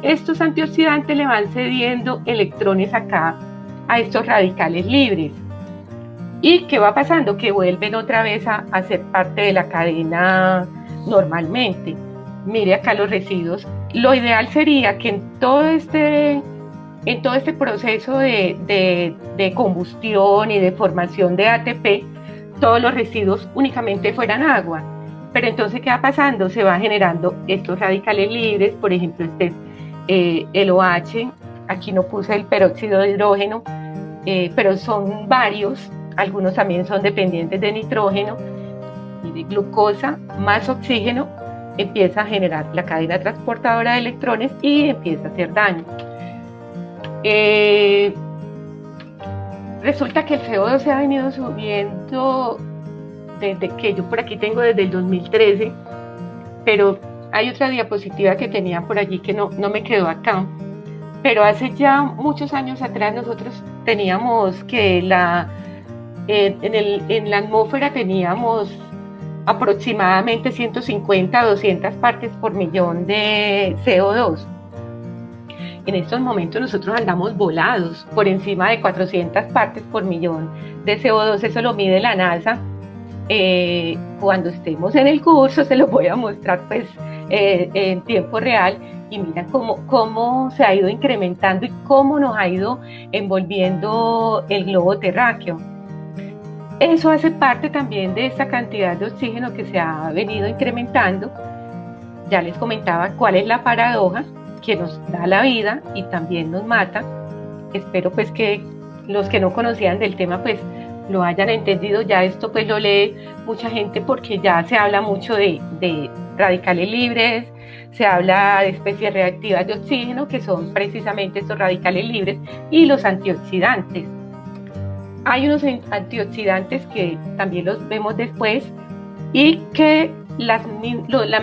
estos antioxidantes le van cediendo electrones acá a estos radicales libres. ¿Y qué va pasando? Que vuelven otra vez a ser parte de la cadena normalmente. Mire acá los residuos. Lo ideal sería que en todo este proceso de combustión y de formación de ATP, todos los residuos únicamente fueran agua. Pero entonces, ¿qué va pasando? Se van generando estos radicales libres, por ejemplo, este es el OH, aquí no puse el peróxido de hidrógeno, pero son varios, algunos también son dependientes de nitrógeno y de glucosa, más oxígeno, empieza a generar la cadena transportadora de electrones y empieza a hacer daño. Resulta que el CO2 se ha venido subiendo desde que yo por aquí tengo desde el 2013, pero hay otra diapositiva que tenía por allí que no me quedó acá, pero hace ya muchos años atrás nosotros teníamos que en la atmósfera teníamos aproximadamente 150 a 200 partes por millón de CO2. En estos momentos nosotros andamos volados por encima de 400 partes por millón de CO2, eso lo mide la NASA. Cuando estemos en el curso se lo voy a mostrar pues en tiempo real y miran cómo se ha ido incrementando y cómo nos ha ido envolviendo el globo terráqueo. Eso hace parte también de esta cantidad de oxígeno que se ha venido incrementando. Ya les comentaba cuál es la paradoja, que nos da la vida y también nos mata. Espero pues que los que no conocían del tema pues lo hayan entendido. Ya esto pues lo lee mucha gente porque ya se habla mucho de radicales libres, se habla de especies reactivas de oxígeno, que son precisamente estos radicales libres, y los antioxidantes. Hay unos antioxidantes que también los vemos después y que la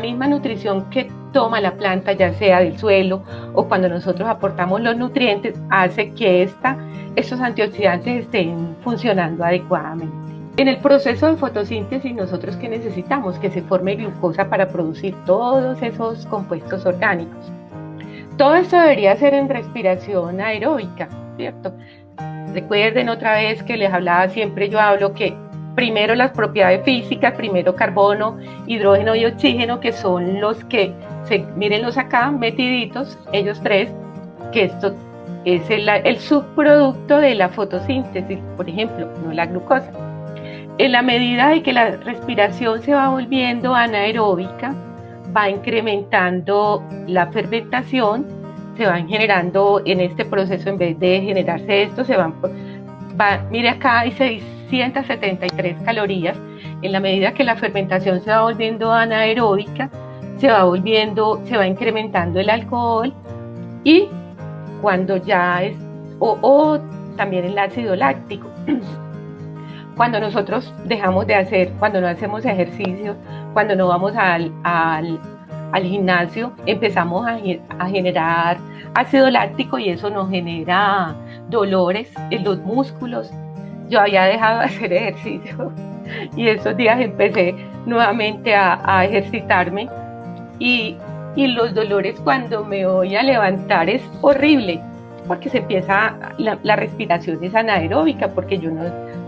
misma nutrición que toma la planta, ya sea del suelo o cuando nosotros aportamos los nutrientes, hace que estos antioxidantes estén funcionando adecuadamente. En el proceso de fotosíntesis, nosotros ¿qué necesitamos? Que se forme glucosa para producir todos esos compuestos orgánicos. Todo esto debería ser en respiración aeróbica, ¿cierto? Recuerden otra vez que les hablaba, siempre yo hablo que primero las propiedades físicas, primero carbono, hidrógeno y oxígeno, que son los que, mírenlos acá, metiditos, ellos tres, que esto es el subproducto de la fotosíntesis, por ejemplo, no la glucosa. En la medida de que la respiración se va volviendo anaeróbica, va incrementando la fermentación, se van generando en este proceso, en vez de generarse esto, mire acá hay 673 calorías. En la medida que la fermentación se va volviendo anaeróbica, se va incrementando el alcohol, y cuando ya es, o también el ácido láctico. Cuando nosotros dejamos de hacer, cuando no hacemos ejercicio, cuando no vamos al gimnasio, empezamos a generar ácido láctico, y eso nos genera dolores en los músculos. Yo había dejado de hacer ejercicio y estos días empecé nuevamente a ejercitarme, y los dolores cuando me voy a levantar es horrible, porque se empieza, la respiración es anaeróbica, porque yo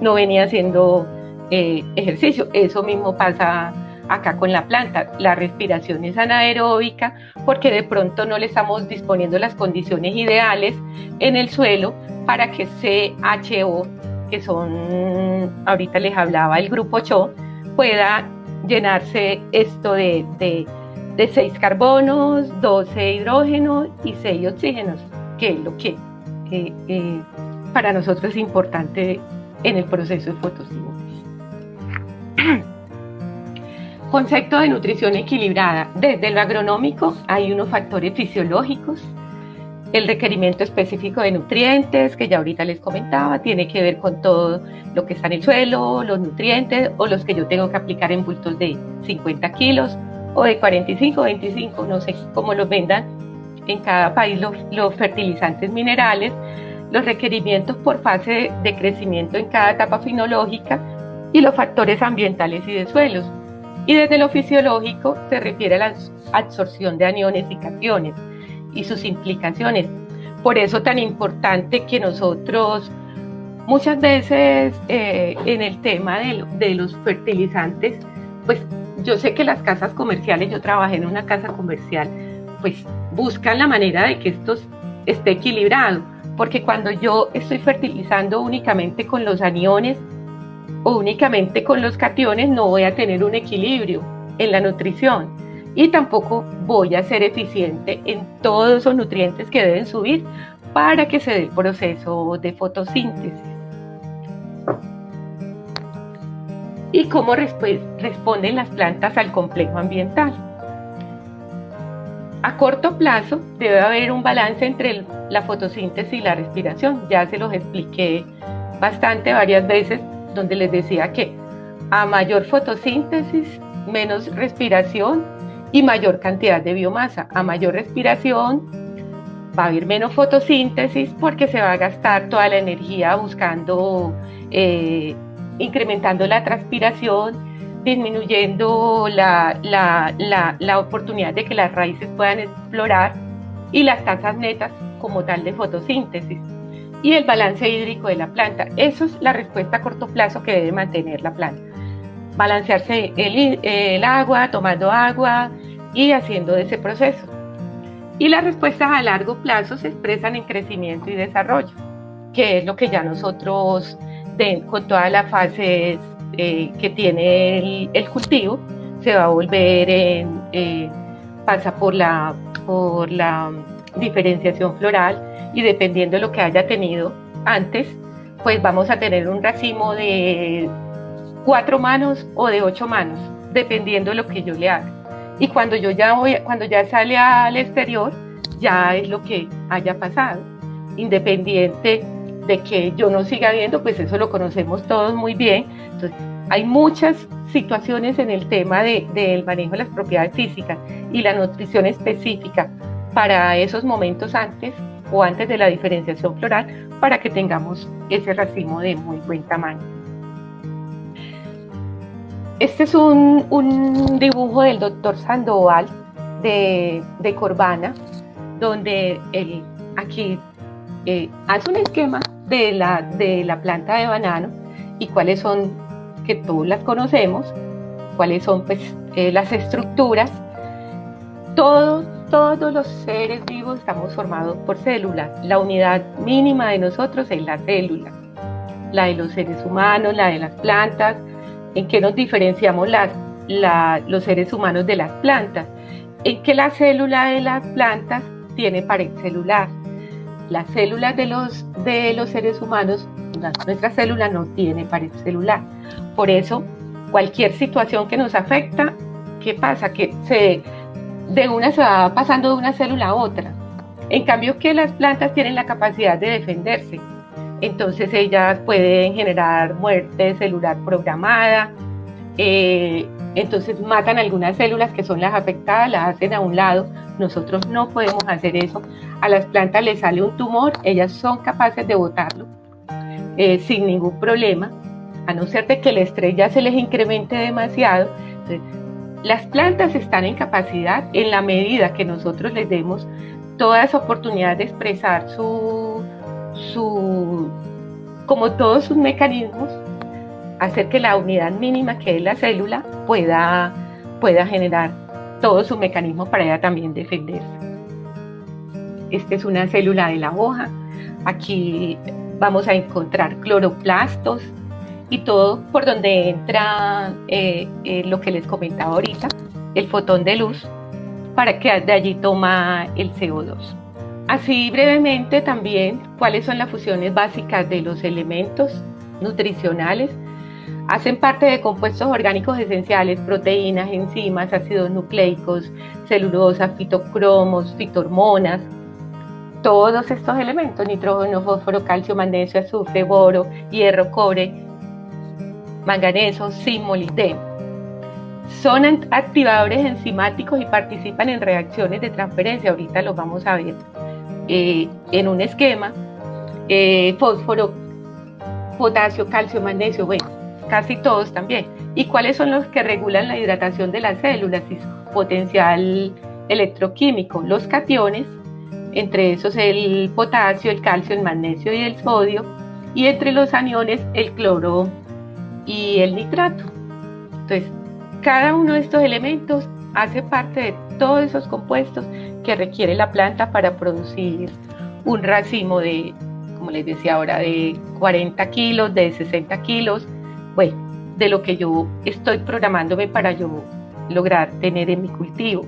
no venía haciendo ejercicio. Eso mismo pasa acá con la planta, la respiración es anaeróbica porque de pronto no le estamos disponiendo las condiciones ideales en el suelo para que CHO, que son, ahorita les hablaba, el grupo CHO, pueda llenarse esto de 6 carbonos, 12 hidrógenos y 6 oxígenos, que es lo que para nosotros es importante en el proceso de fotosíntesis. Concepto de nutrición equilibrada. Desde lo agronómico hay unos factores fisiológicos. El requerimiento específico de nutrientes, que ya ahorita les comentaba, tiene que ver con todo lo que está en el suelo, los nutrientes, o los que yo tengo que aplicar en bultos de 50 kilos o de 45, 25, no sé cómo los vendan en cada país los fertilizantes minerales, los requerimientos por fase de crecimiento en cada etapa fenológica, y los factores ambientales y de suelos. Y desde lo fisiológico se refiere a la absorción de aniones y cationes y sus implicaciones. Por eso tan importante que nosotros muchas veces en el tema de los fertilizantes, pues yo sé que las casas comerciales, yo trabajé en una casa comercial, pues buscan la manera de que esto esté equilibrado, porque cuando yo estoy fertilizando únicamente con los aniones o únicamente con los cationes, no voy a tener un equilibrio en la nutrición, y tampoco voy a ser eficiente en todos esos nutrientes que deben subir para que se dé el proceso de fotosíntesis. ¿Y cómo responden las plantas al complejo ambiental? A corto plazo debe haber un balance entre la fotosíntesis y la respiración. Ya se los expliqué varias veces, donde les decía que a mayor fotosíntesis, menos respiración y mayor cantidad de biomasa. A mayor respiración va a haber menos fotosíntesis, porque se va a gastar toda la energía buscando, incrementando la transpiración, disminuyendo la oportunidad de que las raíces puedan explorar, y las tasas netas como tal de fotosíntesis, y el balance hídrico de la planta. Eso es la respuesta a corto plazo que debe mantener la planta. Balancearse el agua, tomando agua y haciendo ese proceso. Y las respuestas a largo plazo se expresan en crecimiento y desarrollo, que es lo que ya nosotros, con todas las fases que tiene el cultivo, se va a volver pasa por la diferenciación floral, y dependiendo de lo que haya tenido antes, pues vamos a tener un racimo de 4 manos o de 8 manos, dependiendo de lo que yo le haga. Y cuando ya sale al exterior, ya es lo que haya pasado, independiente de que yo no siga viendo, pues eso lo conocemos todos muy bien. Entonces, hay muchas situaciones en el tema del manejo de las propiedades físicas y la nutrición específica para esos momentos antes o antes de la diferenciación floral, para que tengamos ese racimo de muy buen tamaño. Este es un dibujo del doctor Sandoval de Corvana, donde él aquí hace un esquema de la planta de banano, y cuáles son, que todos las conocemos, cuáles son pues las estructuras. Todos los seres vivos estamos formados por células. La unidad mínima de nosotros es la célula, la de los seres humanos, la de las plantas, en qué nos diferenciamos los seres humanos de las plantas, en que la célula de las plantas tiene pared celular. Las células de los seres humanos, nuestra célula no tiene pared celular. Por eso, cualquier situación que nos afecta, ¿qué pasa? Que de una se va pasando de una célula a otra. En cambio que las plantas tienen la capacidad de defenderse. Entonces ellas pueden generar muerte celular programada, entonces matan algunas células que son las afectadas, las hacen a un lado. Nosotros no podemos hacer eso. A las plantas les sale un tumor, ellas son capaces de botarlo sin ningún problema, a no ser de que el estrés ya se les incremente demasiado. Entonces, las plantas están en capacidad, en la medida que nosotros les demos toda esa oportunidad de expresar como todos sus mecanismos, hacer que la unidad mínima que es la célula pueda generar todo su mecanismo para ella también defenderse. Esta es una célula de la hoja. Aquí vamos a encontrar cloroplastos y todo por donde entra lo que les comentaba ahorita, el fotón de luz, para que de allí toma el CO2. Así brevemente también, ¿cuáles son las funciones básicas de los elementos nutricionales? Hacen parte de compuestos orgánicos esenciales, proteínas, enzimas, ácidos nucleicos, celulosa, fitocromos, fitohormonas. Todos estos elementos, nitrógeno, fósforo, calcio, magnesio, azufre, boro, hierro, cobre, manganeso, zinc, molibdeno. Son activadores enzimáticos y participan en reacciones de transferencia. Ahorita los vamos a ver en un esquema. Fósforo, potasio, calcio, magnesio, bueno, casi todos también. ¿Y cuáles son los que regulan la hidratación de las células y su potencial electroquímico? Los cationes, entre esos el potasio, el calcio, el magnesio y el sodio, y entre los aniones el cloro y el nitrato. Entonces, cada uno de estos elementos hace parte de todos esos compuestos que requiere la planta para producir un racimo de, como les decía ahora, de 40 kilos, de 60 kilos, bueno, de lo que yo estoy programándome para yo lograr tener en mi cultivo.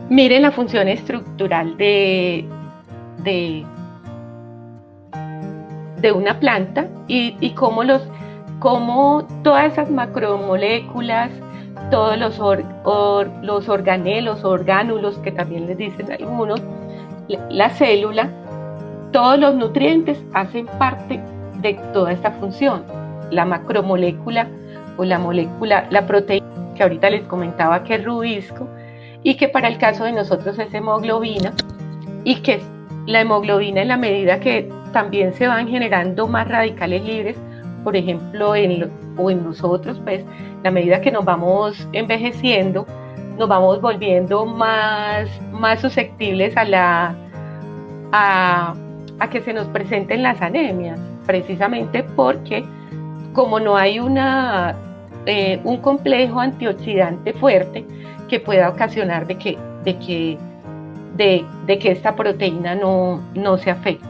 Miren la función estructural de una planta y cómo todas esas macromoléculas, todos los organelos, orgánulos, que también les dicen algunos, la célula, todos los nutrientes hacen parte de toda esta función. La macromolécula o la molécula, la proteína, que ahorita les comentaba que es rubisco, y que para el caso de nosotros es hemoglobina, y que la hemoglobina, en la medida que también se van generando más radicales libres, por ejemplo, en nosotros, pues, la medida que nos vamos envejeciendo, nos vamos volviendo más susceptibles a que se nos presenten las anemias, precisamente porque como no hay un complejo antioxidante fuerte que pueda ocasionar de que esta proteína no se afecte.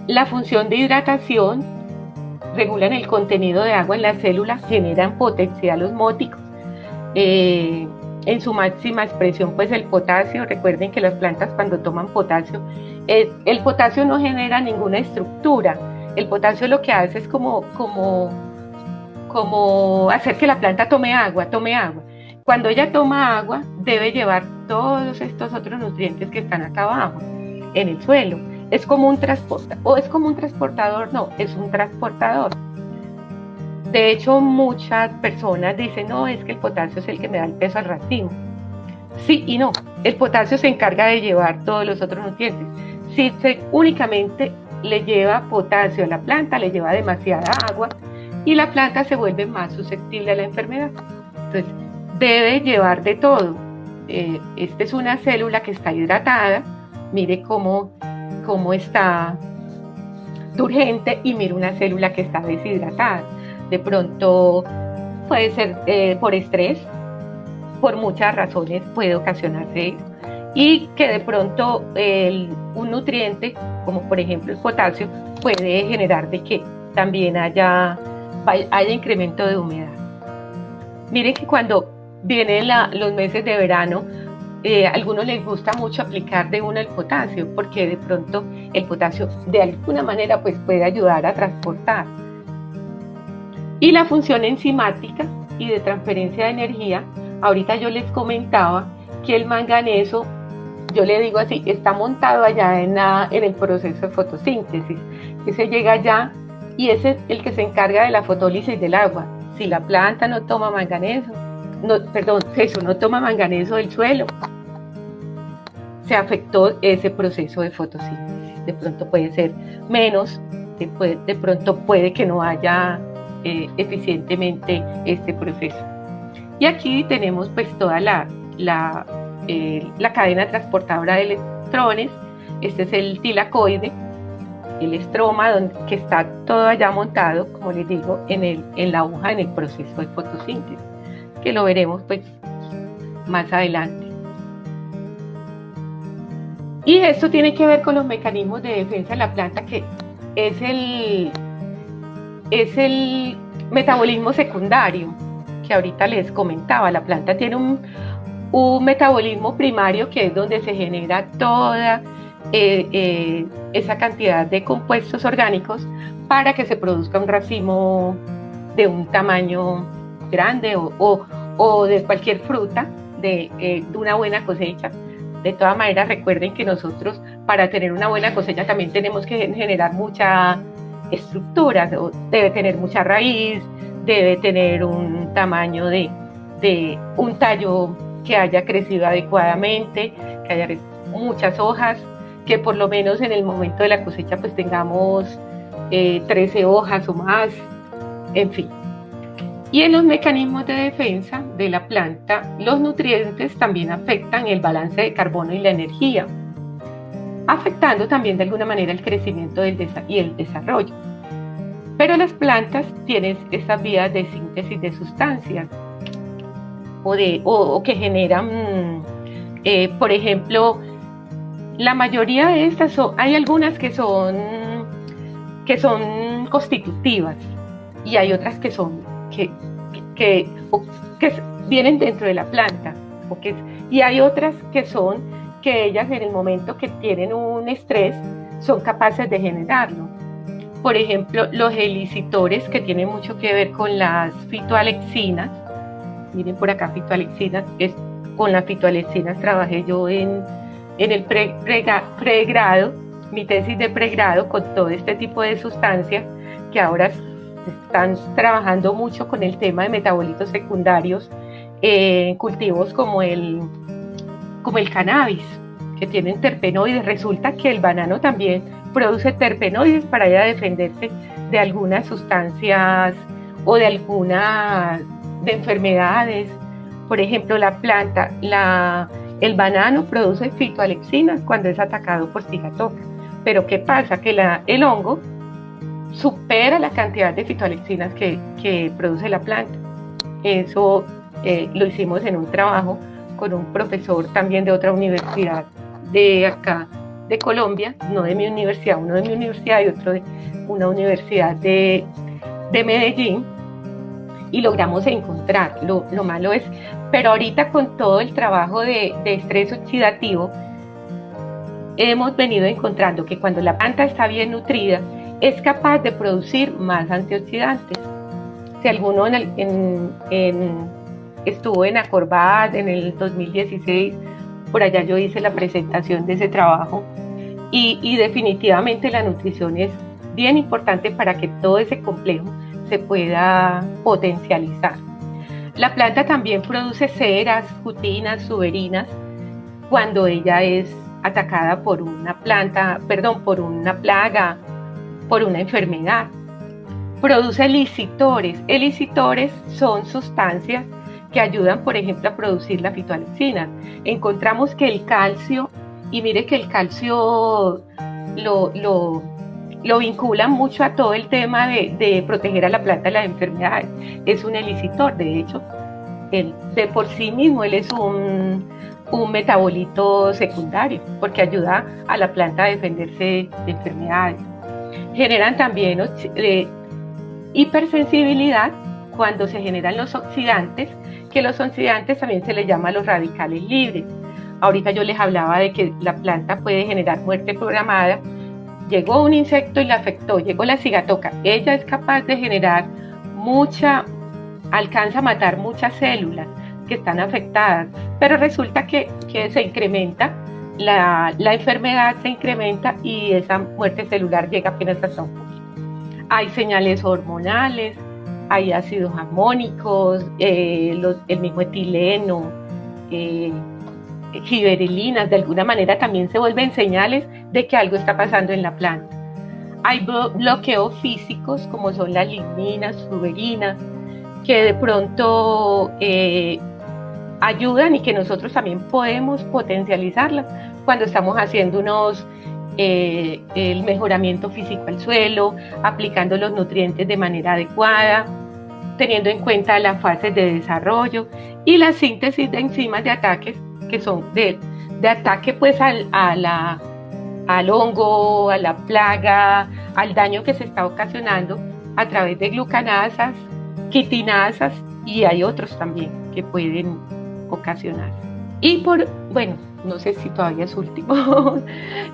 La función de hidratación: regulan el contenido de agua en las células, generan potencial osmótico. En su máxima expresión, pues el potasio, recuerden que las plantas cuando toman potasio, el potasio no genera ninguna estructura. El potasio lo que hace es como hacer que la planta tome agua. Cuando ella toma agua, debe llevar todos estos otros nutrientes que están acá abajo, en el suelo. Es como un transportador, no, es un transportador. De hecho, muchas personas dicen, no, es que el potasio es el que me da el peso al racimo. Sí y no, el potasio se encarga de llevar todos los otros nutrientes. Si únicamente le lleva potasio a la planta, le lleva demasiada agua y la planta se vuelve más susceptible a la enfermedad. Entonces, debe llevar de todo. Esta es una célula que está hidratada, mire cómo está turgente, y mire una célula que está deshidratada. De pronto puede ser por estrés, por muchas razones puede ocasionarse eso, y que de pronto un nutriente, como por ejemplo el potasio, puede generar de que también haya incremento de humedad. Miren que cuando vienen los meses de verano, a algunos les gusta mucho aplicar de uno el potasio, porque de pronto el potasio de alguna manera pues puede ayudar a transportar. Y la función enzimática y de transferencia de energía, ahorita yo les comentaba que el manganeso, yo le digo así, está montado allá en el proceso de fotosíntesis, que se llega allá y es el que se encarga de la fotólisis del agua. Si la planta no toma manganeso, no toma manganeso del suelo, se afectó ese proceso de fotosíntesis. De pronto puede ser menos, de pronto puede que no haya eficientemente este proceso. Y aquí tenemos pues toda la cadena transportadora de electrones. Este es el tilacoide, el estroma, que está todo allá montado, como les digo, en la hoja, en el proceso de fotosíntesis, que lo veremos pues más adelante. Y esto tiene que ver con los mecanismos de defensa de la planta, que es el metabolismo secundario, que ahorita les comentaba. La planta tiene un metabolismo primario, que es donde se genera toda esa cantidad de compuestos orgánicos para que se produzca un racimo de un tamaño grande o de cualquier fruta, de una buena cosecha. De todas maneras, recuerden que nosotros, para tener una buena cosecha, también tenemos que generar mucha estructura, debe tener mucha raíz, debe tener un tamaño de un tallo que haya crecido adecuadamente, que haya muchas hojas, que por lo menos en el momento de la cosecha pues tengamos 13 hojas o más, en fin. Y en los mecanismos de defensa de la planta, los nutrientes también afectan el balance de carbono y la energía, afectando también de alguna manera el crecimiento y el desarrollo. Pero las plantas tienen estas vías de síntesis de sustancias o que generan, por ejemplo, la mayoría de estas hay algunas que son constitutivas y hay otras que vienen dentro de la planta, y hay otras que ellas en el momento que tienen un estrés son capaces de generarlo. Por ejemplo, los helicitores, que tienen mucho que ver con las fitoalexinas. Miren por acá, fitoalexinas. Con las fitoalexinas trabajé yo en el pregrado, mi tesis de pregrado, con todo este tipo de sustancias que ahora están trabajando mucho con el tema de metabolitos secundarios en cultivos como el cannabis, que tienen terpenoides. Resulta que el banano también produce terpenoides para ir a defenderse de algunas sustancias o de enfermedades. Por ejemplo, la planta, el banano produce fitoalexinas cuando es atacado por sigatoka. Pero ¿qué pasa? Que el hongo supera la cantidad de fitoalexinas que produce la planta. Eso lo hicimos en un trabajo con un profesor también de otra universidad de acá, de Colombia, no de mi universidad, uno de mi universidad y otro de una universidad de Medellín, y logramos encontrar. Lo malo es, pero ahorita con todo el trabajo de estrés oxidativo, hemos venido encontrando que cuando la planta está bien nutrida, es capaz de producir más antioxidantes. Si alguno estuvo en Acorbat en el 2016, por allá yo hice la presentación de ese trabajo, y definitivamente la nutrición es bien importante para que todo ese complejo se pueda potencializar. La planta también produce ceras, cutinas, suberinas cuando ella es atacada por una plaga, por una enfermedad. Produce elicitores. Elicitores son sustancias que ayudan, por ejemplo, a producir la fitoalexinas. Encontramos que el calcio, y mire que el calcio lo vinculan mucho a todo el tema de proteger a la planta de las enfermedades. Es un elicitor, de hecho, de por sí mismo él es un metabolito secundario, porque ayuda a la planta a defenderse de enfermedades. Generan también hipersensibilidad cuando se generan los oxidantes, que los oxidantes también se les llama los radicales libres. Ahorita yo les hablaba de que la planta puede generar muerte programada. Llegó un insecto y la afectó, llegó la cigatoca. Ella es capaz de generar alcanza a matar muchas células que están afectadas, pero resulta que se incrementa, la enfermedad se incrementa y esa muerte celular llega apenas hasta un poquito. Hay señales hormonales, hay ácidos amónicos, el mismo etileno, giberelinas, de alguna manera también se vuelven señales de que algo está pasando en la planta. Hay bloqueos físicos como son las ligninas, fluverinas, que de pronto ayudan y que nosotros también podemos potencializarlas cuando estamos haciendo el mejoramiento físico al suelo, aplicando los nutrientes de manera adecuada, teniendo en cuenta las fases de desarrollo y la síntesis de enzimas de ataques que son de ataque pues al hongo, a la plaga, al daño que se está ocasionando a través de glucanasas, quitinasas y hay otros también que pueden ocasionar. Y no sé si todavía es último,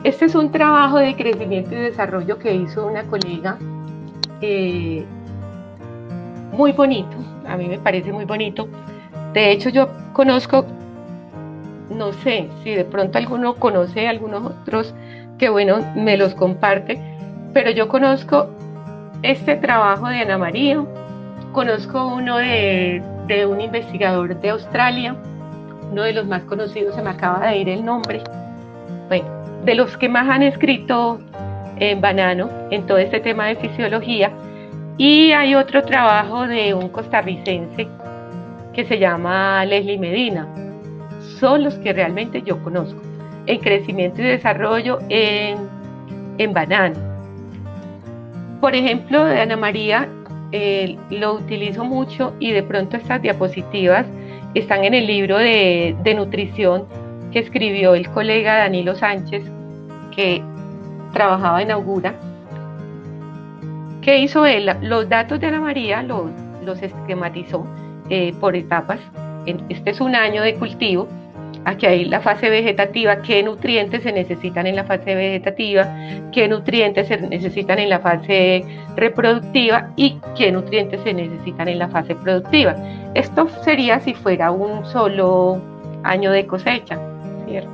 este es un trabajo de crecimiento y desarrollo que hizo una colega muy bonito, a mí me parece muy bonito. De hecho yo conozco, no sé si de pronto alguno conoce algunos otros que me los comparte, pero yo conozco este trabajo de Ana María, conozco uno de un investigador de Australia, uno de los más conocidos, se me acaba de ir el nombre, de los que más han escrito en Banano, en todo este tema de fisiología, y hay otro trabajo de un costarricense que se llama Leslie Medina. Son los que realmente yo conozco en crecimiento y desarrollo en banano. Por ejemplo, de Ana María lo utilizo mucho y de pronto estas diapositivas están en el libro de nutrición que escribió el colega Danilo Sánchez, que trabajaba en Augura. ¿Qué hizo él? Los datos de Ana María los esquematizó por etapas. Este es un año de cultivo. Aquí hay la fase vegetativa, qué nutrientes se necesitan en la fase vegetativa, qué nutrientes se necesitan en la fase reproductiva y qué nutrientes se necesitan en la fase productiva. Esto sería si fuera un solo año de cosecha, ¿cierto?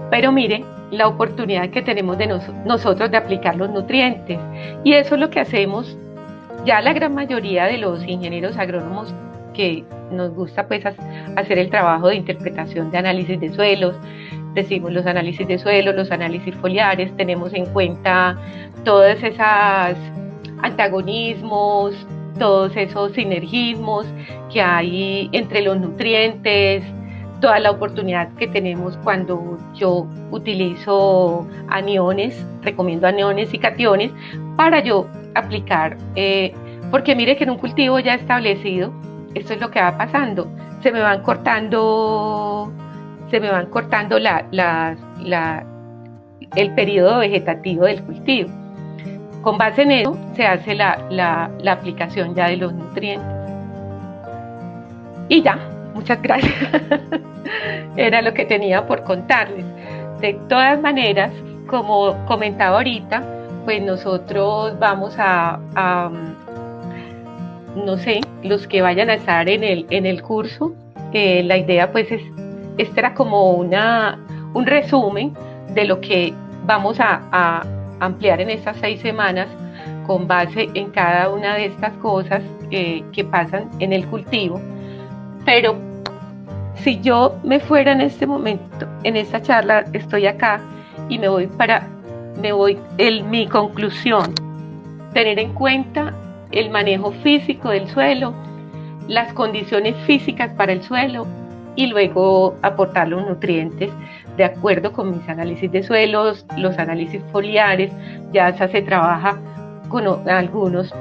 Pero mire la oportunidad que tenemos de nosotros de aplicar los nutrientes, y eso es lo que hacemos ya la gran mayoría de los ingenieros agrónomos que nos gusta pues hacer el trabajo de interpretación de análisis de suelos. Decimos los análisis de suelos, los análisis foliares, tenemos en cuenta todos esos antagonismos, todos esos sinergismos que hay entre los nutrientes, toda la oportunidad que tenemos cuando yo utilizo aniones, recomiendo aniones y cationes para yo aplicar, porque mire que en un cultivo ya establecido, esto es lo que va pasando, se me van cortando el periodo vegetativo del cultivo. Con base en eso se hace la aplicación ya de los nutrientes. Y ya, muchas gracias. Era lo que tenía por contarles. De todas maneras, como comentaba ahorita, pues nosotros vamos no sé, los que vayan a estar en el curso, la idea pues este era como un resumen de lo que vamos a ampliar en estas 6 semanas con base en cada una de estas cosas que pasan en el cultivo. Pero si yo me fuera en este momento, en esta charla, estoy acá y mi conclusión, tener en cuenta el manejo físico del suelo, las condiciones físicas para el suelo y luego aportar los nutrientes de acuerdo con mis análisis de suelos, los análisis foliares. Ya se trabaja con algunos,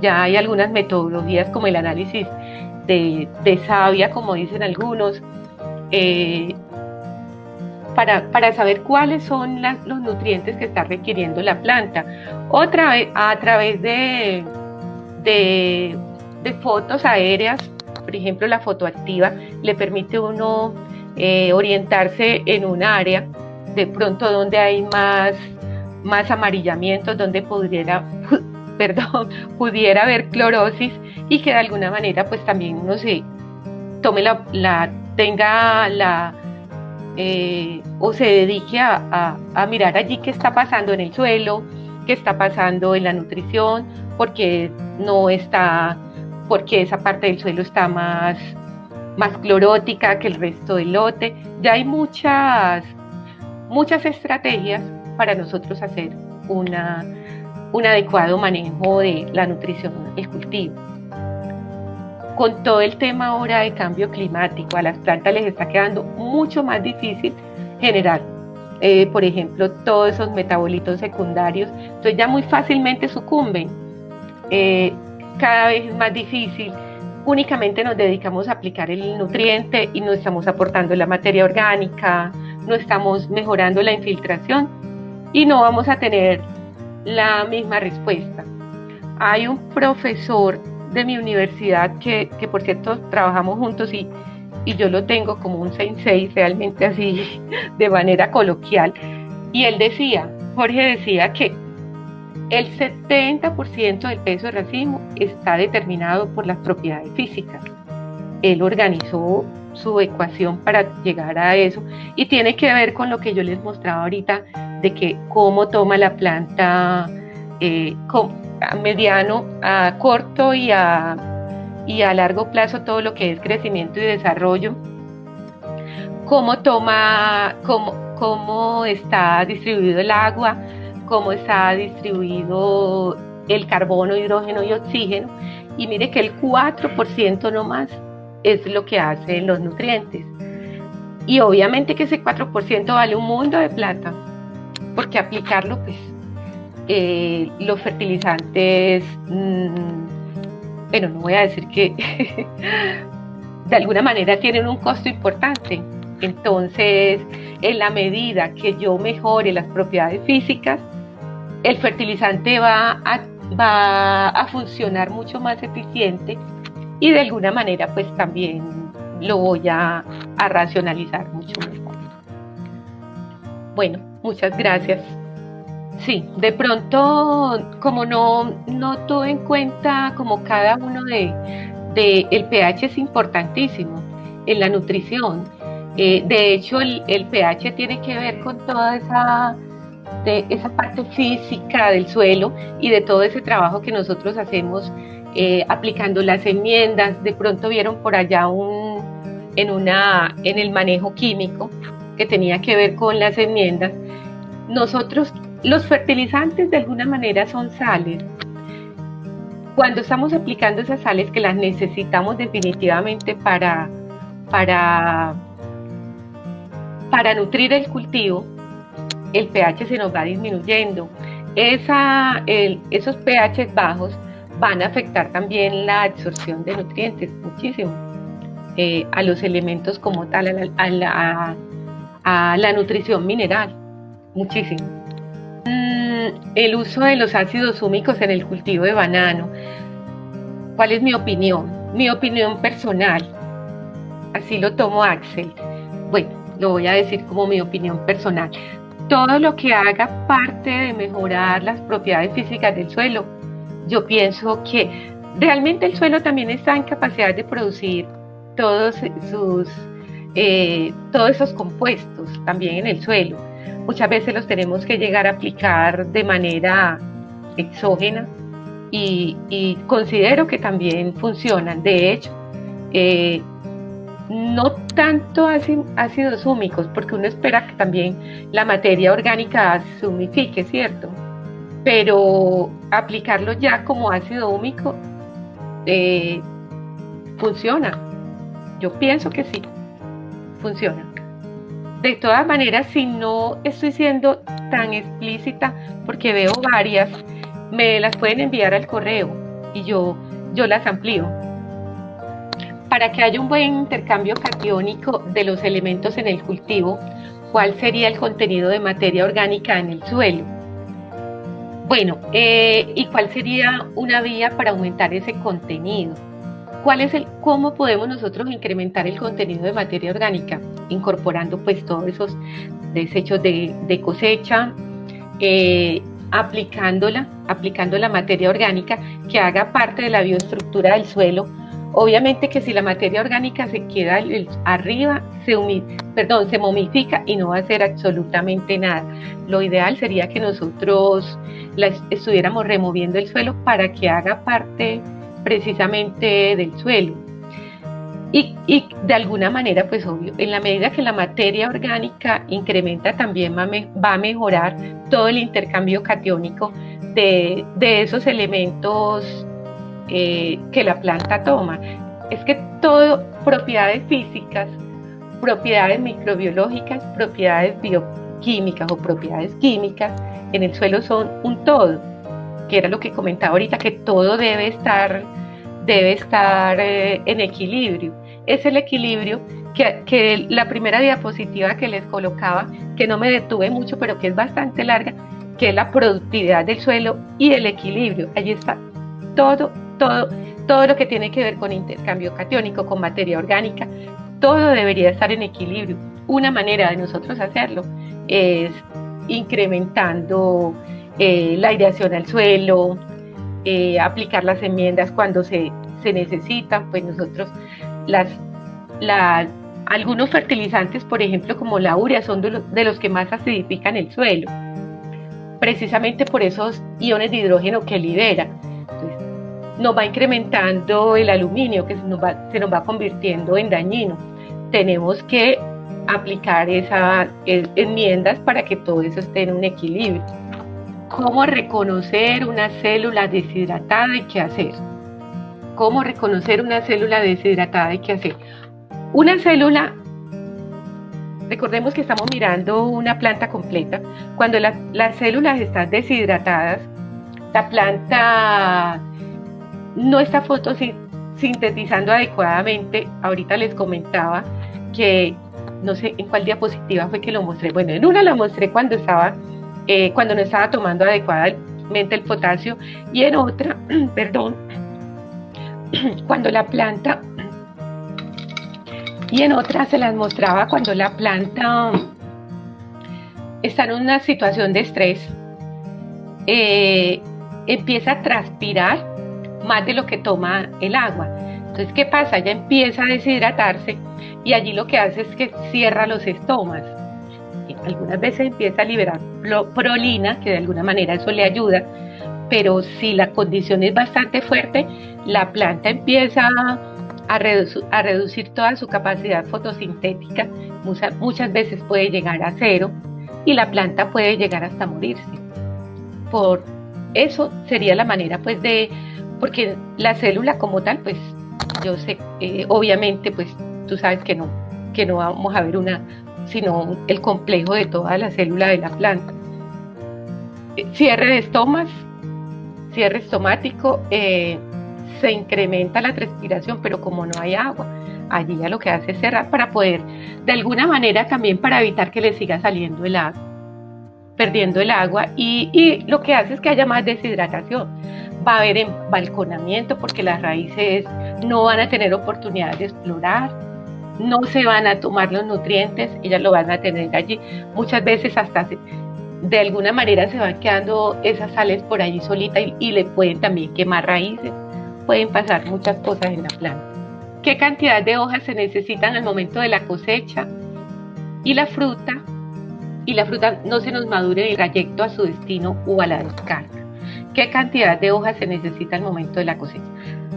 ya hay algunas metodologías como el análisis de savia, como dicen algunos, para saber cuáles son los nutrientes que está requiriendo la planta. Otra vez, a través de fotos aéreas, por ejemplo, la fotoactiva le permite a uno orientarse en un área, de pronto donde hay más amarillamientos, donde pudiera haber clorosis, y que de alguna manera pues también uno se tome o se dedique a mirar allí qué está pasando en el suelo, qué está pasando en la nutrición, porque esa parte del suelo está más clorótica que el resto del lote. Ya hay muchas estrategias para nosotros hacer un adecuado manejo de la nutrición del cultivo. Con todo el tema ahora de cambio climático, a las plantas les está quedando mucho más difícil generar, por ejemplo, todos esos metabolitos secundarios, entonces ya muy fácilmente sucumben. Cada vez es más difícil, únicamente nos dedicamos a aplicar el nutriente y no estamos aportando la materia orgánica, no estamos mejorando la infiltración y no vamos a tener la misma respuesta. Hay un profesor de mi universidad que por cierto trabajamos juntos y yo lo tengo como un sensei, realmente así de manera coloquial, y Jorge decía que el 70% del peso del racimo está determinado por las propiedades físicas. Él organizó su ecuación para llegar a eso y tiene que ver con lo que yo les mostraba ahorita, de que cómo toma la planta a mediano, a corto y a largo plazo todo lo que es crecimiento y desarrollo, cómo está distribuido el agua, cómo está distribuido el carbono, hidrógeno y oxígeno, y mire que el 4% nomás es lo que hacen los nutrientes. Y obviamente que ese 4% vale un mundo de plata, porque aplicarlo, pues, los fertilizantes, bueno, no voy a decir que de alguna manera tienen un costo importante. Entonces, en la medida que yo mejore las propiedades físicas, el fertilizante va a funcionar mucho más eficiente y de alguna manera pues también lo voy a racionalizar mucho mejor. Bueno, muchas gracias. Sí, de pronto, como no tuve en cuenta como cada uno el pH es importantísimo en la nutrición. De hecho, el pH tiene que ver con toda esa parte física del suelo y de todo ese trabajo que nosotros hacemos aplicando las enmiendas. De pronto vieron por allá en el manejo químico que tenía que ver con las enmiendas. Nosotros, los fertilizantes de alguna manera son sales. Cuando estamos aplicando esas sales que las necesitamos definitivamente para nutrir el cultivo, el pH se nos va disminuyendo. Esos pH bajos van a afectar también la absorción de nutrientes muchísimo, a los elementos como tal, a la nutrición mineral, muchísimo. El uso de los ácidos húmicos en el cultivo de banano. ¿Cuál es mi opinión? Mi opinión personal. Así lo tomo Axel. Bueno, lo voy a decir como mi opinión personal. Todo lo que haga parte de mejorar las propiedades físicas del suelo, yo pienso que realmente el suelo también está en capacidad de producir todos esos compuestos también en el suelo. Muchas veces los tenemos que llegar a aplicar de manera exógena y considero que también funcionan. De hecho, no tanto ácidos húmicos, porque uno espera que también la materia orgánica se humifique, ¿cierto? Pero aplicarlo ya como ácido húmico funciona. Yo pienso que sí, funciona. De todas maneras, si no estoy siendo tan explícita, porque veo varias, me las pueden enviar al correo y yo las amplío. Para que haya un buen intercambio catiónico de los elementos en el cultivo, ¿cuál sería el contenido de materia orgánica en el suelo? Bueno, ¿y cuál sería una vía para aumentar ese contenido? ¿Cómo podemos nosotros incrementar el contenido de materia orgánica? Incorporando pues todos esos desechos de cosecha, aplicando la materia orgánica que haga parte de la bioestructura del suelo. Obviamente que si la materia orgánica se queda arriba, se momifica y no va a hacer absolutamente nada. Lo ideal sería que nosotros estuviéramos removiendo el suelo para que haga parte precisamente del suelo. Y de alguna manera, pues obvio, en la medida que la materia orgánica incrementa, también va a mejorar todo el intercambio catiónico de esos elementos que la planta toma. Es que todo, propiedades físicas, propiedades microbiológicas, propiedades bioquímicas o propiedades químicas en el suelo son un todo, que era lo que comentaba ahorita, que todo debe estar en equilibrio. Es el equilibrio que la primera diapositiva que les colocaba, que no me detuve mucho, pero que es bastante larga, que es la productividad del suelo y el equilibrio. Allí está todo lo que tiene que ver con intercambio catiónico, con materia orgánica, todo debería estar en equilibrio. Una manera de nosotros hacerlo es incrementando la aireación al suelo, aplicar las enmiendas cuando se necesitan, pues nosotros algunos fertilizantes, por ejemplo, como la urea, son de los que más acidifican el suelo, precisamente por esos iones de hidrógeno que libera. Entonces, nos va incrementando el aluminio, que se nos va convirtiendo en dañino. Tenemos que aplicar esas enmiendas para que todo eso esté en un equilibrio. ¿Cómo reconocer una célula deshidratada y qué hacer? ¿Cómo reconocer una célula deshidratada y qué hacer? Una célula, recordemos que estamos mirando una planta completa. Cuando las células están deshidratadas, la planta no está fotosintetizando adecuadamente. Ahorita les comentaba que, no sé en cuál diapositiva fue que lo mostré. Bueno, en una la mostré cuando no estaba tomando adecuadamente el potasio, y en otra, cuando la planta, y en otra se las mostraba cuando la planta está en una situación de estrés, empieza a transpirar más de lo que toma el agua. Entonces, ¿qué pasa? Ella empieza a deshidratarse y allí lo que hace es que cierra los estomas. Algunas veces empieza a liberar prolina, que de alguna manera eso le ayuda, pero si la condición es bastante fuerte, la planta empieza a reducir toda su capacidad fotosintética, muchas veces puede llegar a cero y la planta puede llegar hasta morirse. Por eso sería la manera pues porque la célula como tal, pues yo sé, obviamente pues tú sabes que no vamos a ver sino el complejo de toda la célula de la planta. Cierre estomático, se incrementa la transpiración, pero como no hay agua, allí ya lo que hace es cerrar para poder, de alguna manera también para evitar que le siga saliendo el agua, perdiendo el agua, y lo que hace es que haya más deshidratación. Va a haber embalconamiento porque las raíces no van a tener oportunidad de explorar, no se van a tomar los nutrientes, ellas lo van a tener allí. Muchas veces hasta de alguna manera se van quedando esas sales por allí solitas y le pueden también quemar raíces. Pueden pasar muchas cosas en la planta. ¿Qué cantidad de hojas se necesitan al momento de la cosecha? Y la fruta no se nos madure el trayecto a su destino o a la descarga. ¿Qué cantidad de hojas se necesita al momento de la cosecha?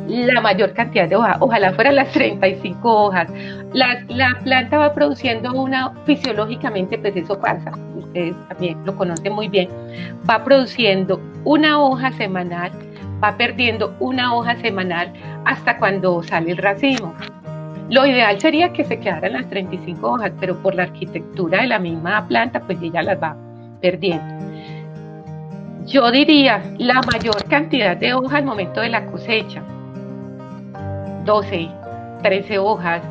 La mayor cantidad de hojas, ojalá fueran las 35 hojas. La planta va produciendo fisiológicamente, pues eso pasa, ustedes también lo conocen muy bien, va produciendo una hoja semanal, va perdiendo una hoja semanal hasta cuando sale el racimo. Lo ideal sería que se quedaran las 35 hojas, pero por la arquitectura de la misma planta, pues ella las va perdiendo. Yo diría la mayor cantidad de hojas al momento de la cosecha, 12, 13 hojas.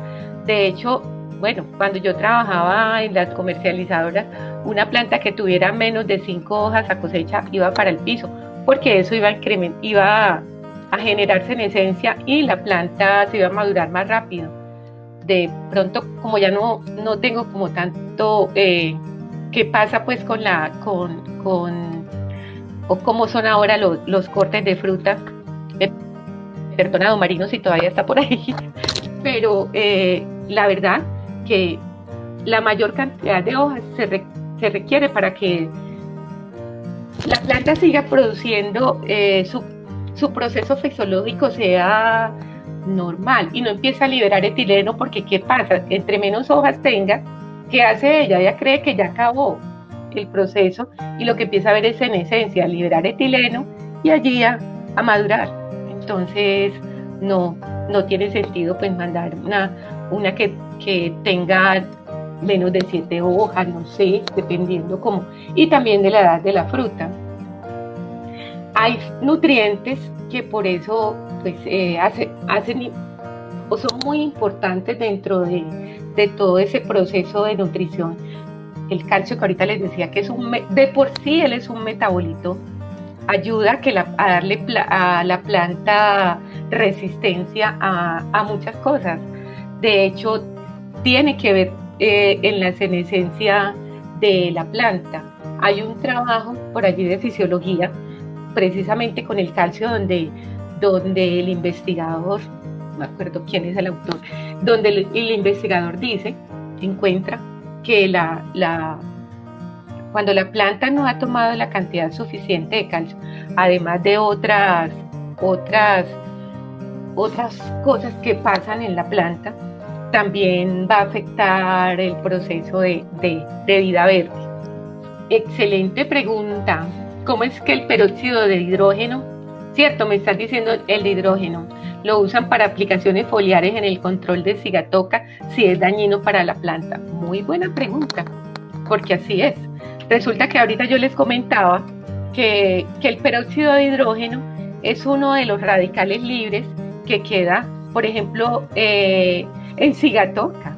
De hecho, bueno, cuando yo trabajaba en las comercializadoras, una planta que tuviera menos de 5 hojas a cosecha iba para el piso, porque eso iba a generarse en esencia y la planta se iba a madurar más rápido. De pronto, como ya no tengo como tanto qué pasa pues o cómo son ahora los cortes de fruta, perdona don Marino si todavía está por ahí, pero la verdad que la mayor cantidad de hojas se requiere para que la planta siga produciendo su proceso fisiológico sea normal y no empieza a liberar etileno, porque ¿qué pasa? Entre menos hojas tenga, ¿qué hace ella? Ella cree que ya acabó el proceso y lo que empieza a ver es en esencia liberar etileno y allí a madurar. Entonces no tiene sentido pues mandar una que tenga menos de 7 hojas, no sé, dependiendo cómo, y también de la edad de la fruta. Hay nutrientes que por eso pues hacen o son muy importantes dentro de todo ese proceso de nutrición. El calcio, que ahorita les decía que de por sí él es un metabolito, ayuda a darle a la planta resistencia a muchas cosas. De hecho, tiene que ver en la senescencia de la planta. Hay un trabajo por allí de fisiología, precisamente con el calcio, donde el investigador, no me acuerdo quién es el autor, donde el investigador encuentra que cuando la planta no ha tomado la cantidad suficiente de calcio, además de otras cosas que pasan en la planta, también va a afectar el proceso de vida verde. Excelente pregunta. ¿Cómo es que el peróxido de hidrógeno, cierto, me estás diciendo el de hidrógeno, lo usan para aplicaciones foliares en el control de sigatoca si es dañino para la planta? Muy buena pregunta, porque así es. Resulta que ahorita yo les comentaba que el peróxido de hidrógeno es uno de los radicales libres que queda, por ejemplo, en sigatoca.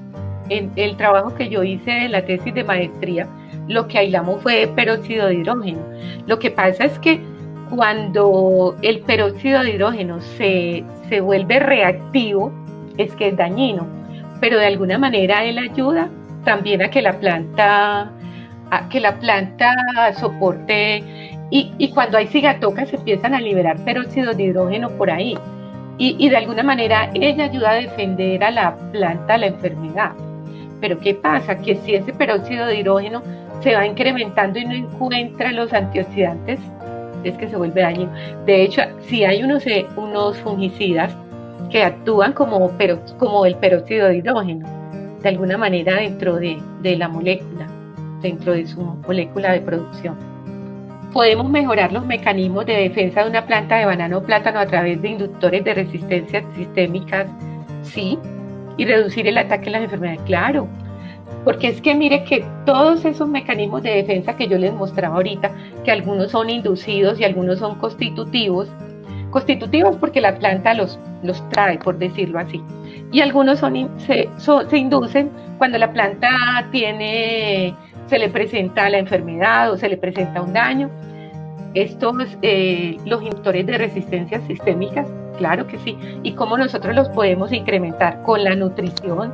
En el trabajo que yo hice de la tesis de maestría, lo que aislamos fue peróxido de hidrógeno. Lo que pasa es que cuando el peróxido de hidrógeno se vuelve reactivo, es que es dañino, pero de alguna manera él ayuda también a que la planta soporte, y cuando hay sigatoca se empiezan a liberar peróxidos de hidrógeno por ahí, y de alguna manera ella ayuda a defender a la planta la enfermedad. Pero ¿qué pasa? Que si ese peróxido de hidrógeno se va incrementando y no encuentra los antioxidantes, es que se vuelve dañino. De hecho, sí hay unos fungicidas que actúan como el peróxido de hidrógeno, de alguna manera dentro de la molécula, dentro de su molécula de producción. Podemos mejorar los mecanismos de defensa de una planta de banano o plátano a través de inductores de resistencia sistémicas, sí, y reducir el ataque a las enfermedades, claro. Porque es que mire que todos esos mecanismos de defensa que yo les mostraba ahorita, que algunos son inducidos y algunos son constitutivos porque la planta los trae, por decirlo así, y algunos se inducen cuando la planta se le presenta la enfermedad o se le presenta un daño. Los inductores de resistencia sistémicas, claro que sí, y cómo nosotros los podemos incrementar con la nutrición,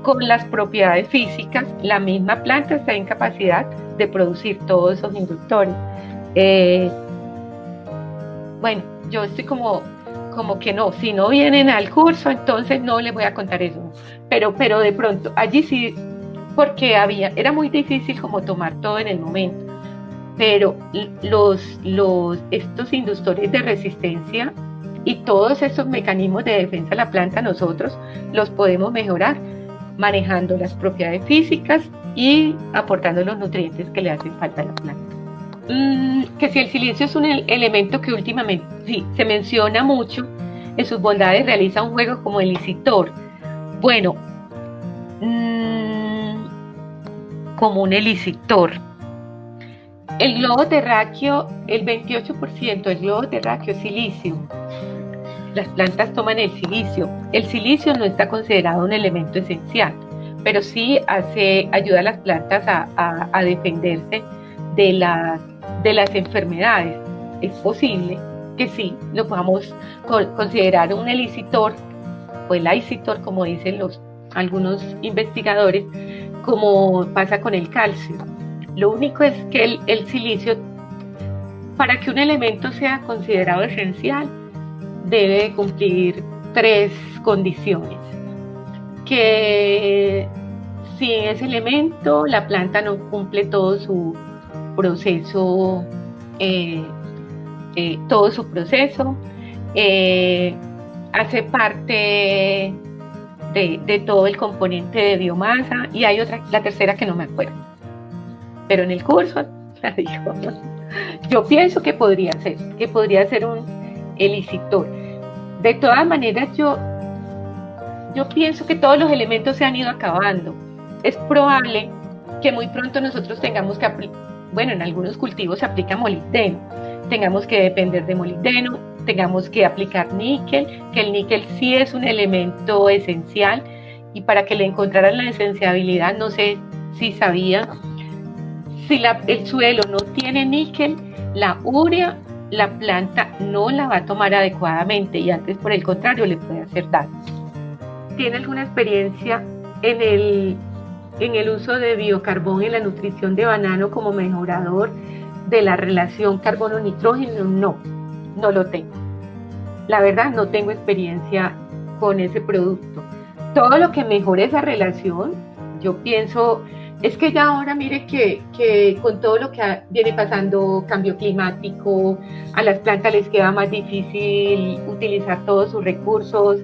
con las propiedades físicas. La misma planta está en capacidad de producir todos esos inductores. Bueno, yo estoy como que no, si no vienen al curso, entonces no les voy a contar eso, pero de pronto, allí sí, porque era muy difícil como tomar todo en el momento, pero estos inductores de resistencia y todos estos mecanismos de defensa de la planta, nosotros los podemos mejorar manejando las propiedades físicas y aportando los nutrientes que le hacen falta a la planta. Que si el silicio es un elemento que últimamente sí se menciona mucho, en sus bondades realiza un juego como el elicitor. Bueno, como un elicitor. El globo terráqueo, el 28% del globo terráqueo es silicio. Las plantas toman el silicio. El silicio no está considerado un elemento esencial, pero sí ayuda a las plantas a defenderse de las enfermedades. Es posible que sí lo podamos considerar un elicitor o el aicitor, como dicen algunos investigadores, como pasa con el calcio. Lo único es que el silicio, para que un elemento sea considerado esencial, debe cumplir 3 condiciones. Que sin ese elemento la planta no cumple todo su proceso, hace parte de todo el componente de biomasa, y hay la tercera que no me acuerdo, pero en el curso la dijo. Yo pienso que podría ser un elicitor. De todas maneras, yo pienso que todos los elementos se han ido acabando. Es probable que muy pronto nosotros tengamos que en algunos cultivos se aplica molibdeno, tengamos que depender de molibdeno, tengamos que aplicar níquel, que el níquel sí es un elemento esencial, y para que le encontraran la esenciabilidad, no sé si sabía, si el suelo no tiene níquel, la urea, la planta no la va a tomar adecuadamente, y antes, por el contrario, le puede hacer daño. ¿Tiene alguna experiencia en el uso de biocarbón en la nutrición de banano como mejorador de la relación carbono-nitrógeno? No lo tengo. La verdad, no tengo experiencia con ese producto. Todo lo que mejore esa relación, yo pienso, es que ya ahora mire que con todo lo que viene pasando, cambio climático, a las plantas les queda más difícil utilizar todos sus recursos.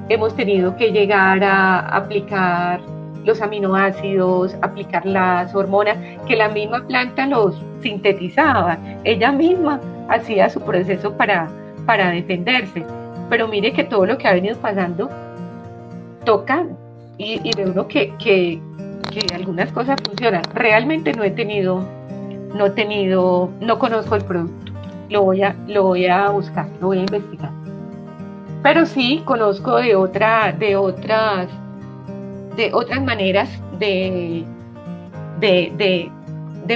Hemos tenido que llegar a aplicar los aminoácidos, aplicar las hormonas, que la misma planta los sintetizaba. Ella misma hacía su proceso para defenderse. Pero mire que todo lo que ha venido pasando toca, y de uno que algunas cosas funcionan. Realmente no conozco el producto. Lo voy a buscar, lo voy a investigar. Pero sí conozco de otras maneras de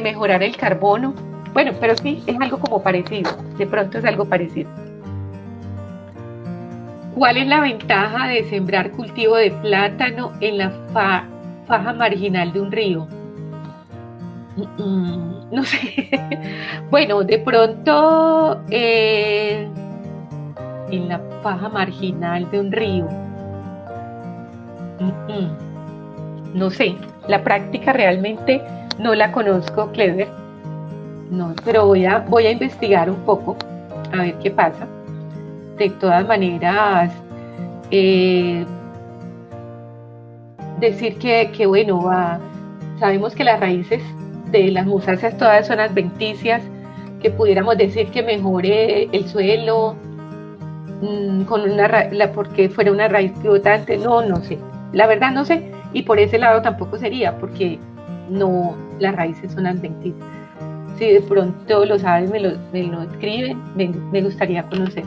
mejorar el carbono. Bueno, pero sí, es algo como parecido. De pronto es algo parecido. ¿Cuál es la ventaja de sembrar cultivo de plátano en la faja marginal de un río? No sé. Bueno, de pronto en la faja marginal de un río. No sé, la práctica realmente no la conozco, Clever. No, pero voy a investigar un poco, a ver qué pasa. De todas maneras, decir que bueno, sabemos que las raíces de las musáceas todas son adventicias, que pudiéramos decir que mejore el suelo con porque fuera una raíz pivotante. No sé, la verdad no sé, y por ese lado tampoco sería, porque no, las raíces son adventicias. Si de pronto lo saben, me lo escriben, me gustaría conocer.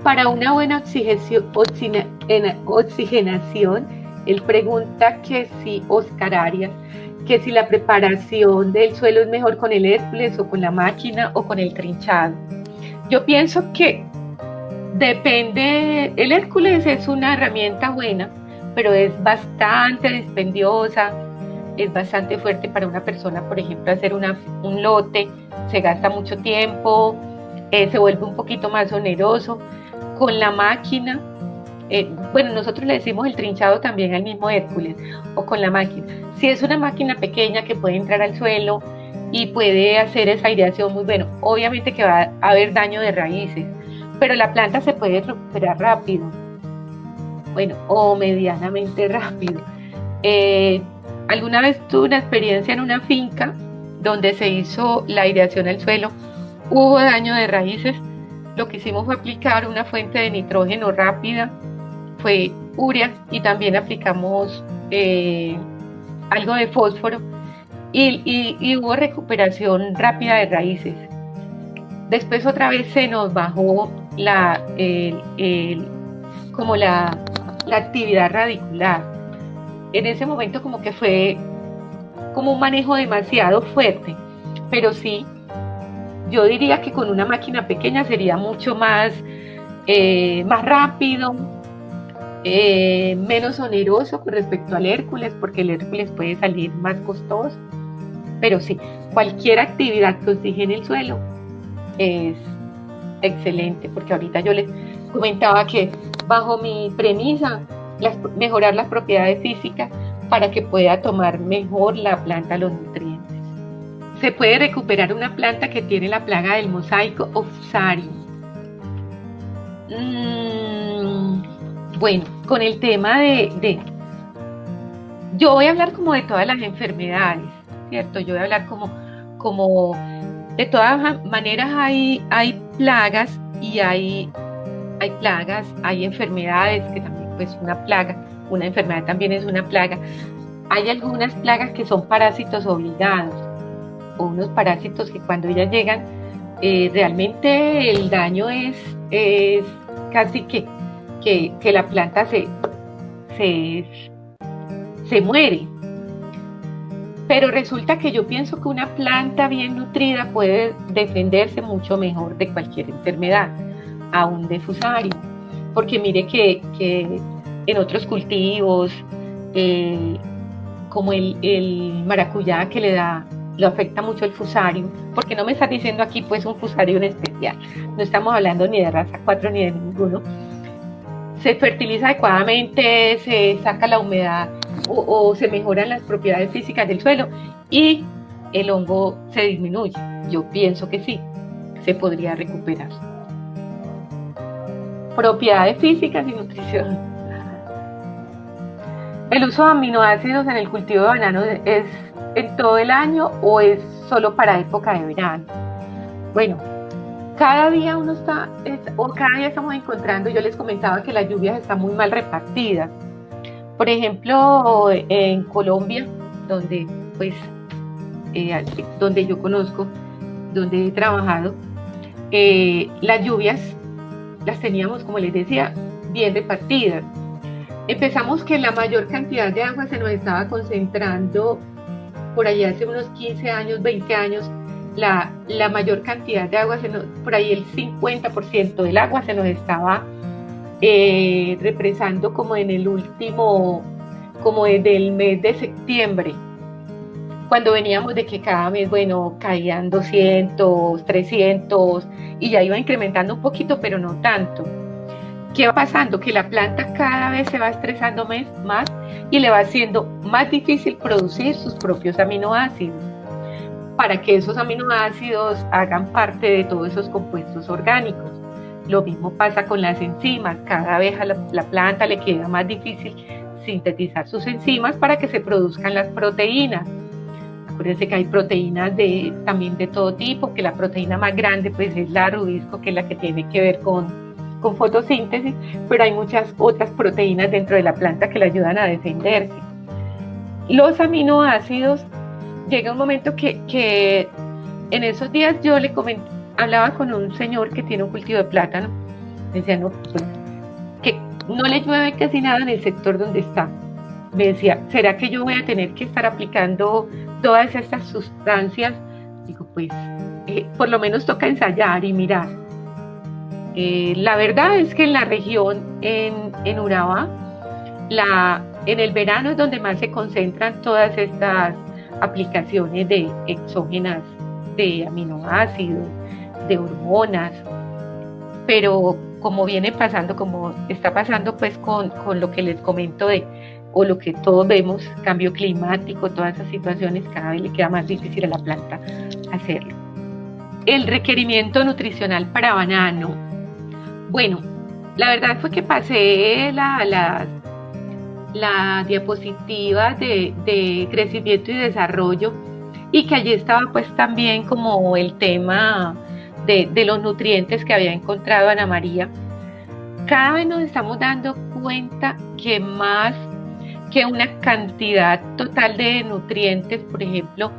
Para una buena oxigenación, él pregunta que si Oscar Arias, que si la preparación del suelo es mejor con el Hércules o con la máquina o con el trinchado. Yo pienso que depende. El Hércules es una herramienta buena, pero es bastante dispendiosa, es bastante fuerte para una persona. Por ejemplo, hacer un lote se gasta mucho tiempo, se vuelve un poquito más oneroso. Con la máquina, nosotros le decimos el trinchado también al mismo Hércules, o con la máquina. Si es una máquina pequeña que puede entrar al suelo y puede hacer esa aireación muy bueno, obviamente que va a haber daño de raíces, pero la planta se puede recuperar rápido, o medianamente rápido. Alguna vez tuve una experiencia en una finca donde se hizo la aireación al suelo, hubo daño de raíces. Lo que hicimos fue aplicar una fuente de nitrógeno rápida, fue urea, y también aplicamos algo de fósforo, y hubo recuperación rápida de raíces. Después otra vez se nos bajó la actividad radicular. en ese momento como que fue como un manejo demasiado fuerte, pero sí, yo diría que con una máquina pequeña sería mucho más rápido, menos oneroso con respecto al Hércules, porque el Hércules puede salir más costoso, pero sí, cualquier actividad que oxigene el suelo es excelente, porque ahorita yo les comentaba que bajo mi premisa, mejorar las propiedades físicas para que pueda tomar mejor la planta los nutrientes. Se puede recuperar una planta que tiene la plaga del mosaico o fusarium. Bueno, con el tema yo voy a hablar como de todas las enfermedades, ¿cierto? Yo voy a hablar como de todas maneras hay plagas y hay plagas, hay enfermedades que también pues una enfermedad también es una plaga. Hay algunas plagas que son parásitos obligados o unos parásitos que cuando ellas llegan realmente el daño es casi que la planta se muere. Pero resulta que yo pienso que una planta bien nutrida puede defenderse mucho mejor de cualquier enfermedad, aún de fusarium. Porque mire que en otros cultivos, como el maracuyá que lo afecta mucho el fusarium, porque no me estás diciendo aquí pues un fusarium especial, no estamos hablando ni de raza 4 ni de ninguno, se fertiliza adecuadamente, se saca la humedad o se mejoran las propiedades físicas del suelo y el hongo se disminuye. Yo pienso que sí, se podría recuperar. Propiedades físicas y nutrición. ¿El uso de aminoácidos en el cultivo de banano es en todo el año o es solo para época de verano? Bueno, cada día cada día estamos encontrando, yo les comentaba que las lluvias están muy mal repartidas. Por ejemplo, en Colombia, donde donde yo conozco, donde he trabajado, las lluvias las teníamos, como les decía, bien repartidas. Empezamos que la mayor cantidad de agua se nos estaba concentrando por allá hace unos 15 años, 20 años, la mayor cantidad de agua, por ahí el 50% del agua se nos estaba represando como en el último, como desde el mes de septiembre, cuando veníamos de que cada mes, bueno, caían 200, 300 y ya iba incrementando un poquito, pero no tanto. ¿Qué va pasando? Que la planta cada vez se va estresando más y le va haciendo más difícil producir sus propios aminoácidos, para que esos aminoácidos hagan parte de todos esos compuestos orgánicos. Lo mismo pasa con las enzimas, cada vez a la planta le queda más difícil sintetizar sus enzimas para que se produzcan las proteínas. Acuérdense que hay proteínas también de todo tipo, que la proteína más grande pues es la rubisco, que es la que tiene que ver con fotosíntesis, pero hay muchas otras proteínas dentro de la planta que le ayudan a defenderse. Los aminoácidos, llega un momento que en esos días yo le hablaba con un señor que tiene un cultivo de plátano, decía, no, pues, que no le llueve casi nada en el sector donde está. Me decía, ¿será que yo voy a tener que estar aplicando todas estas sustancias? Digo, pues, por lo menos toca ensayar y mirar. La verdad es que en la región, en Urabá, en el verano es donde más se concentran todas estas aplicaciones de exógenas de aminoácidos, de hormonas, pero como está pasando pues con lo que les comento o lo que todos vemos, cambio climático, todas esas situaciones, cada vez le queda más difícil a la planta hacerlo. El requerimiento nutricional para banano. Bueno, la verdad fue que pasé la diapositiva de crecimiento y desarrollo y que allí estaba pues también como el tema de los nutrientes que había encontrado Ana María. Cada vez nos estamos dando cuenta que más que una cantidad total de nutrientes, por ejemplo,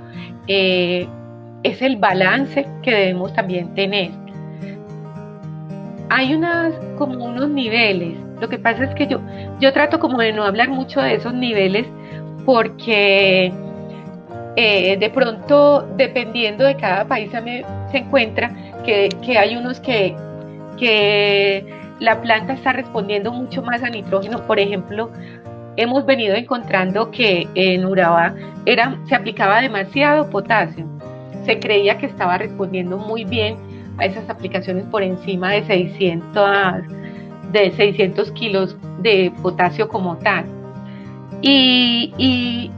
es el balance que debemos también tener. Hay como unos niveles. Lo que pasa es que yo trato como de no hablar mucho de esos niveles porque de pronto, dependiendo de cada país, se encuentra que hay unos que la planta está respondiendo mucho más a nitrógeno. Por ejemplo, hemos venido encontrando que en Urabá se aplicaba demasiado potasio. Se creía que estaba respondiendo muy bien a esas aplicaciones por encima de 600 kilos de potasio como tal. Y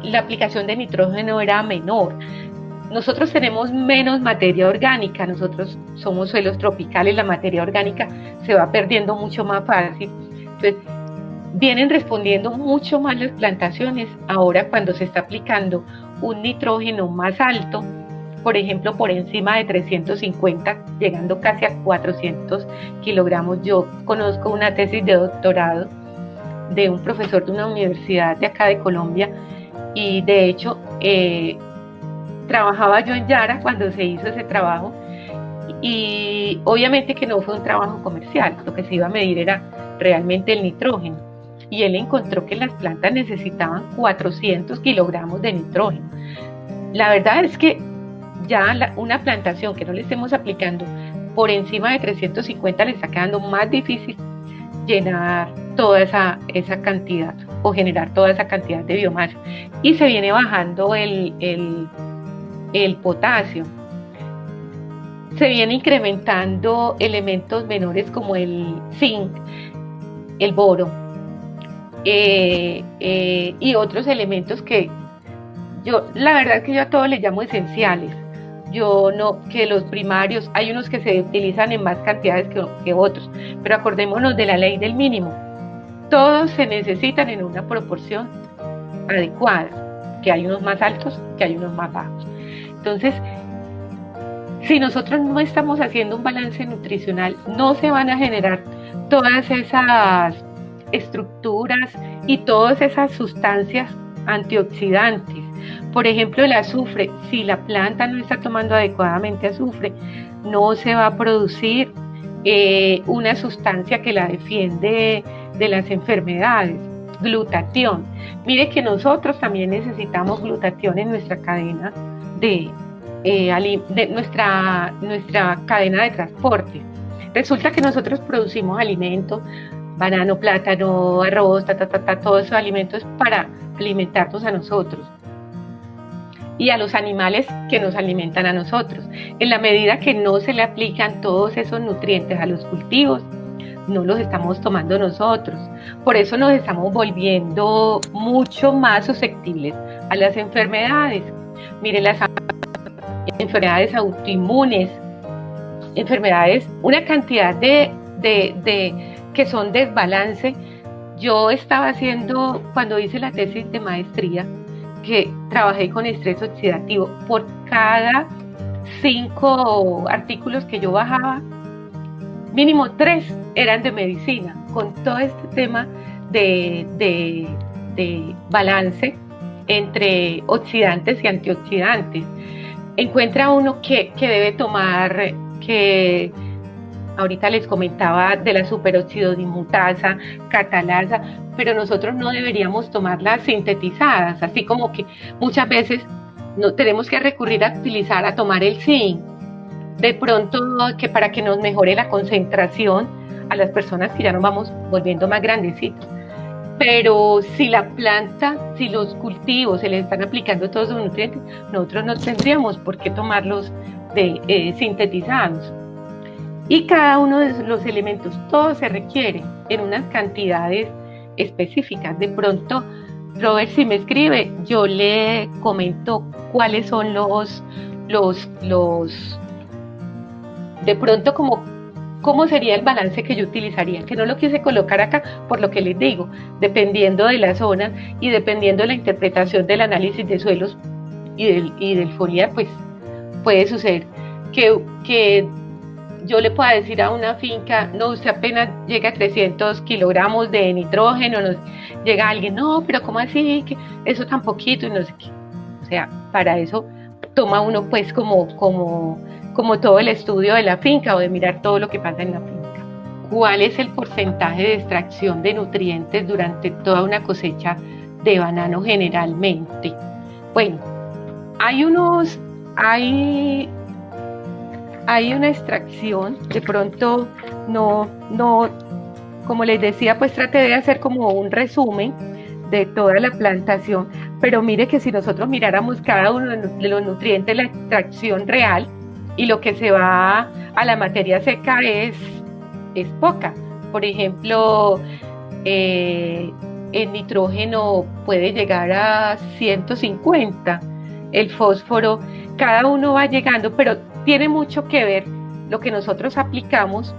la aplicación de nitrógeno era menor. Nosotros tenemos menos materia orgánica, nosotros somos suelos tropicales, la materia orgánica se va perdiendo mucho más fácil. Entonces, vienen respondiendo mucho más las plantaciones ahora cuando se está aplicando un nitrógeno más alto, por ejemplo, por encima de 350, llegando casi a 400 kilogramos. Yo conozco una tesis de doctorado de un profesor de una universidad de acá de Colombia, y de hecho trabajaba yo en Yara cuando se hizo ese trabajo, y obviamente que no fue un trabajo comercial, lo que se iba a medir era realmente el nitrógeno, y él encontró que las plantas necesitaban 400 kilogramos de nitrógeno. La verdad es que ya una plantación que no le estemos aplicando por encima de 350 le está quedando más difícil llenar toda esa cantidad o generar toda esa cantidad de biomasa, y se viene bajando el potasio. Se viene incrementando elementos menores como el zinc, el boro y otros elementos que la verdad es que yo a todos les llamo esenciales. Que los primarios, hay unos que se utilizan en más cantidades que otros, pero acordémonos de la ley del mínimo. Todos se necesitan en una proporción adecuada, que hay unos más altos, que hay unos más bajos. Entonces, si nosotros no estamos haciendo un balance nutricional, no se van a generar todas esas estructuras y todas esas sustancias antioxidantes. Por ejemplo, el azufre, si la planta no está tomando adecuadamente azufre, no se va a producir una sustancia que la defiende de las enfermedades. Glutatión. Mire que nosotros también necesitamos glutatión en nuestra cadena de nuestra cadena de transporte. Resulta que nosotros producimos alimentos, banano, plátano, arroz, todos esos alimentos para alimentarnos a nosotros y a los animales que nos alimentan a nosotros. En la medida que no se le aplican todos esos nutrientes a los cultivos, no los estamos tomando nosotros. Por eso nos estamos volviendo mucho más susceptibles a las enfermedades. Mire, las enfermedades autoinmunes, enfermedades, una cantidad de que son desbalance. Yo estaba haciendo, cuando hice la tesis de maestría, que trabajé con estrés oxidativo, por cada 5 artículos que yo bajaba, mínimo 3 eran de medicina, con todo este tema de balance entre oxidantes y antioxidantes. Encuentra uno que debe tomar, que ahorita les comentaba de la superoxidodismutasa, catalasa, pero nosotros no deberíamos tomarlas sintetizadas, así como que muchas veces no tenemos que recurrir a tomar el zinc, de pronto que para que nos mejore la concentración a las personas que ya nos vamos volviendo más grandecitos. Pero si la planta, si los cultivos se les están aplicando todos los nutrientes, nosotros no tendríamos por qué tomarlos sintetizados. Y cada uno de los elementos, todo se requiere en unas cantidades específicas. De pronto, Robert, si me escribe, yo le comento cuáles son de pronto cómo sería el balance que yo utilizaría, que no lo quise colocar acá por lo que les digo, dependiendo de la zona y dependiendo de la interpretación del análisis de suelos y del foliar, pues puede suceder que yo le pueda decir a una finca, no, usted apenas llega a 300 kilogramos de nitrógeno, llega alguien, no, pero ¿cómo así? Que eso tan poquito y no sé qué. O sea, para eso toma uno pues como todo el estudio de la finca o de mirar todo lo que pasa en la finca. ¿Cuál es el porcentaje de extracción de nutrientes durante toda una cosecha de banano generalmente? Bueno, hay unos, hay, hay una extracción, de pronto no, como les decía, pues traté de hacer como un resumen de toda la plantación, pero mire que si nosotros miráramos cada uno de los nutrientes, la extracción real y lo que se va a la materia seca es poca. Por ejemplo, el nitrógeno puede llegar a 150, el fósforo, cada uno va llegando, pero tiene mucho que ver lo que nosotros aplicamos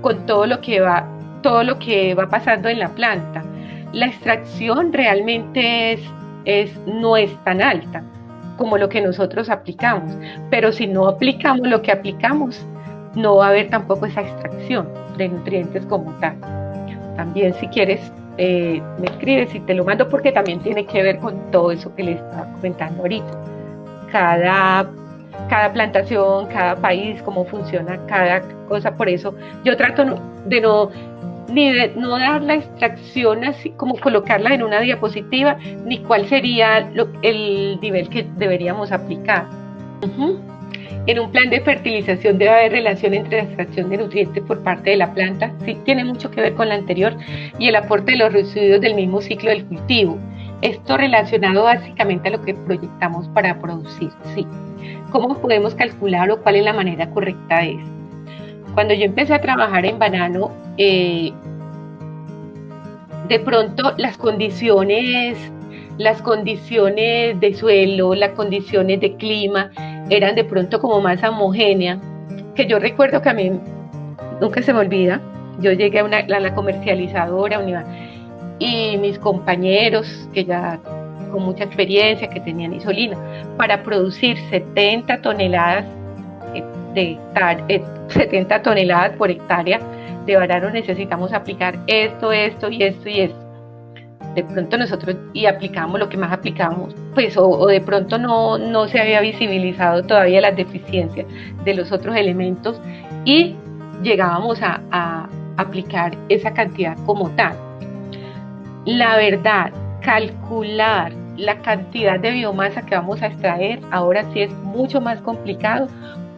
con todo lo que va pasando en la planta. La extracción realmente no es tan alta como lo que nosotros aplicamos, pero si no aplicamos lo que aplicamos, no va a haber tampoco esa extracción de nutrientes como tal. También si quieres me escribes y te lo mando porque también tiene que ver con todo eso que les estaba comentando ahorita. Cada plantación, cada país, cómo funciona cada cosa, por eso yo trato de no dar la extracción así como colocarla en una diapositiva, ni cuál sería el nivel que deberíamos aplicar. En un plan de fertilización debe haber relación entre la extracción de nutrientes por parte de la planta, sí tiene mucho que ver con la anterior, y el aporte de los residuos del mismo ciclo del cultivo. Esto relacionado básicamente a lo que proyectamos para producir, sí. ¿Cómo podemos calcular o cuál es la manera correcta de esto? Cuando yo empecé a trabajar en banano, de pronto las condiciones de suelo, las condiciones de clima eran de pronto como más homogéneas, que yo recuerdo que a mí nunca se me olvida, yo llegué a la comercializadora y mis compañeros que ya con mucha experiencia, que tenían isolina, para producir 70 toneladas 70 toneladas por hectárea de banano necesitamos aplicar esto y esto y esto. De pronto nosotros aplicamos lo que más aplicamos, pues o de pronto no se había visibilizado todavía las deficiencias de los otros elementos y llegábamos a aplicar esa cantidad como tal. La verdad, calcular la cantidad de biomasa que vamos a extraer ahora sí es mucho más complicado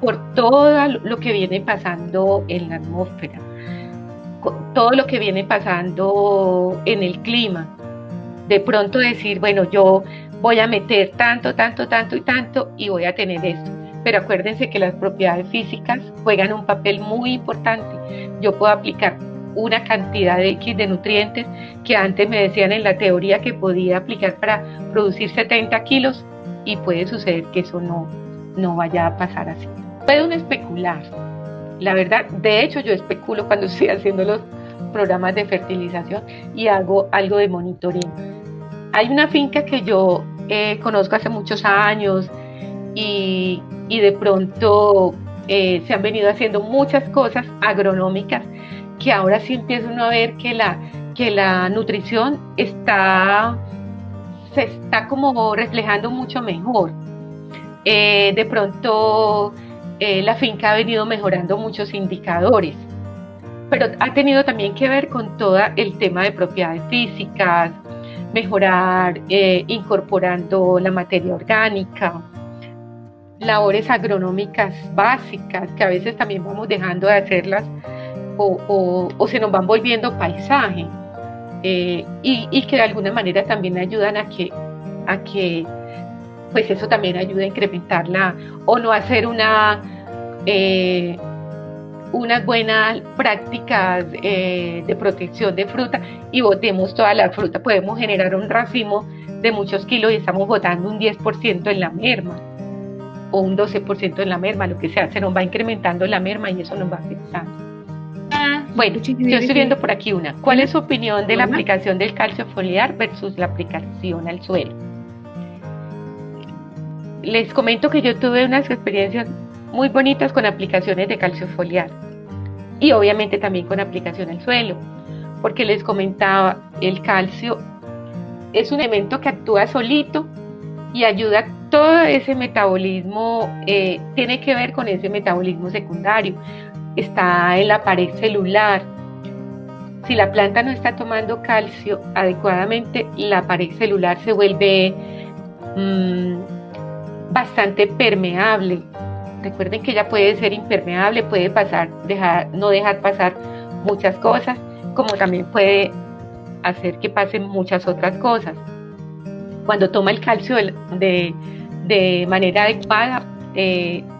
por todo lo que viene pasando en la atmósfera, todo lo que viene pasando en el clima. De pronto decir, bueno, yo voy a meter tanto y voy a tener esto. Pero acuérdense que las propiedades físicas juegan un papel muy importante. Yo puedo aplicar una cantidad de X de nutrientes que antes me decían en la teoría que podía aplicar para producir 70 kilos y puede suceder que eso no vaya a pasar así. Puede uno especular. La verdad, de hecho yo especulo cuando estoy haciendo los programas de fertilización y hago algo de monitoreo. Hay una finca que yo conozco hace muchos años y de pronto se han venido haciendo muchas cosas agronómicas que ahora sí empieza uno a ver que la nutrición se está como reflejando mucho mejor. De pronto la finca ha venido mejorando muchos indicadores, pero ha tenido también que ver con todo el tema de propiedades físicas, mejorar incorporando la materia orgánica, labores agronómicas básicas que a veces también vamos dejando de hacerlas o se nos van volviendo paisaje y que de alguna manera también ayudan a que pues eso también ayuda a incrementarla o no hacer unas buenas prácticas de protección de fruta y botemos toda la fruta. Podemos generar un racimo de muchos kilos y estamos botando un 10% en la merma o un 12% en la merma, lo que sea, se nos va incrementando la merma y eso nos va afectando. Bueno, yo estoy viendo por aquí una. ¿Cuál es su opinión de la aplicación del calcio foliar versus la aplicación al suelo? Les comento que yo tuve unas experiencias muy bonitas con aplicaciones de calcio foliar y obviamente también con aplicación al suelo, porque les comentaba, el calcio es un elemento que actúa solito y ayuda a todo ese metabolismo, tiene que ver con ese metabolismo secundario, está en la pared celular, Si la planta no está tomando calcio adecuadamente, la pared celular se vuelve bastante permeable. Recuerden que ella puede ser impermeable, puede pasar, no dejar pasar muchas cosas, como también puede hacer que pasen muchas otras cosas. Cuando toma el calcio de manera adecuada,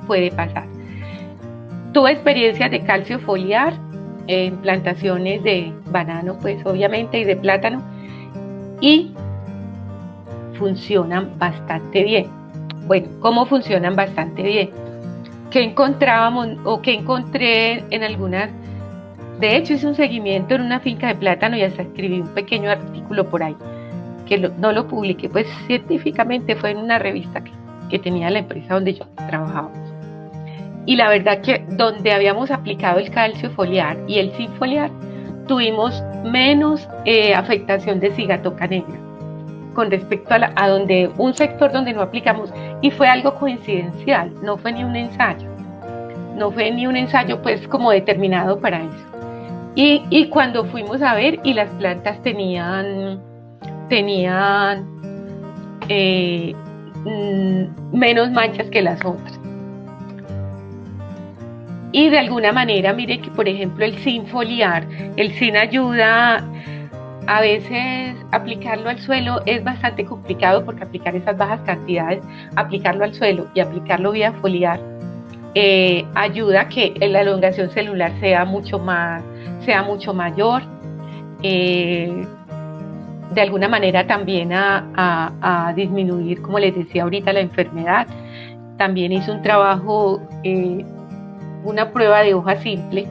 puede pasar. Tuve experiencias de calcio foliar en plantaciones de banano, pues obviamente, y de plátano, y funcionan bastante bien. Bueno, ¿cómo funcionan bastante bien? ¿Qué encontrábamos o qué encontré en algunas? De hecho, hice un seguimiento en una finca de plátano y hasta escribí un pequeño artículo por ahí, que no lo publiqué, pues científicamente fue en una revista que tenía la empresa donde yo trabajaba. Y la verdad que donde habíamos aplicado el calcio foliar y el zinc foliar, tuvimos menos afectación de cigatoca negra con respecto a donde un sector donde no aplicamos, y fue algo coincidencial, no fue ni un ensayo pues como determinado para eso. Y cuando fuimos a ver, y las plantas tenían menos manchas que las otras. Y de alguna manera, mire que por ejemplo el zinc foliar, el zinc ayuda. A veces aplicarlo al suelo es bastante complicado, porque aplicar esas bajas cantidades, aplicarlo al suelo y aplicarlo vía foliar, ayuda a que la elongación celular sea mucho mayor, de alguna manera también a disminuir, como les decía ahorita, la enfermedad. También hice un trabajo, una prueba de hoja simple,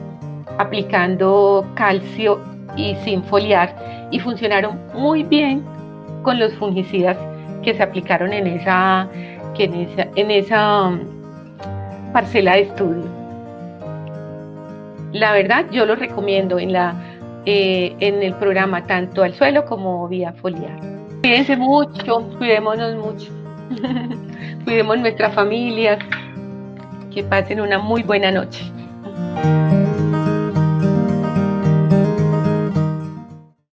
aplicando calcio y zinc foliar, y funcionaron muy bien con los fungicidas que se aplicaron en esa parcela de estudio. La verdad, yo lo recomiendo en el programa, tanto al suelo como vía foliar. Cuídense mucho, cuidémonos mucho, cuidemos nuestras familias, que pasen una muy buena noche.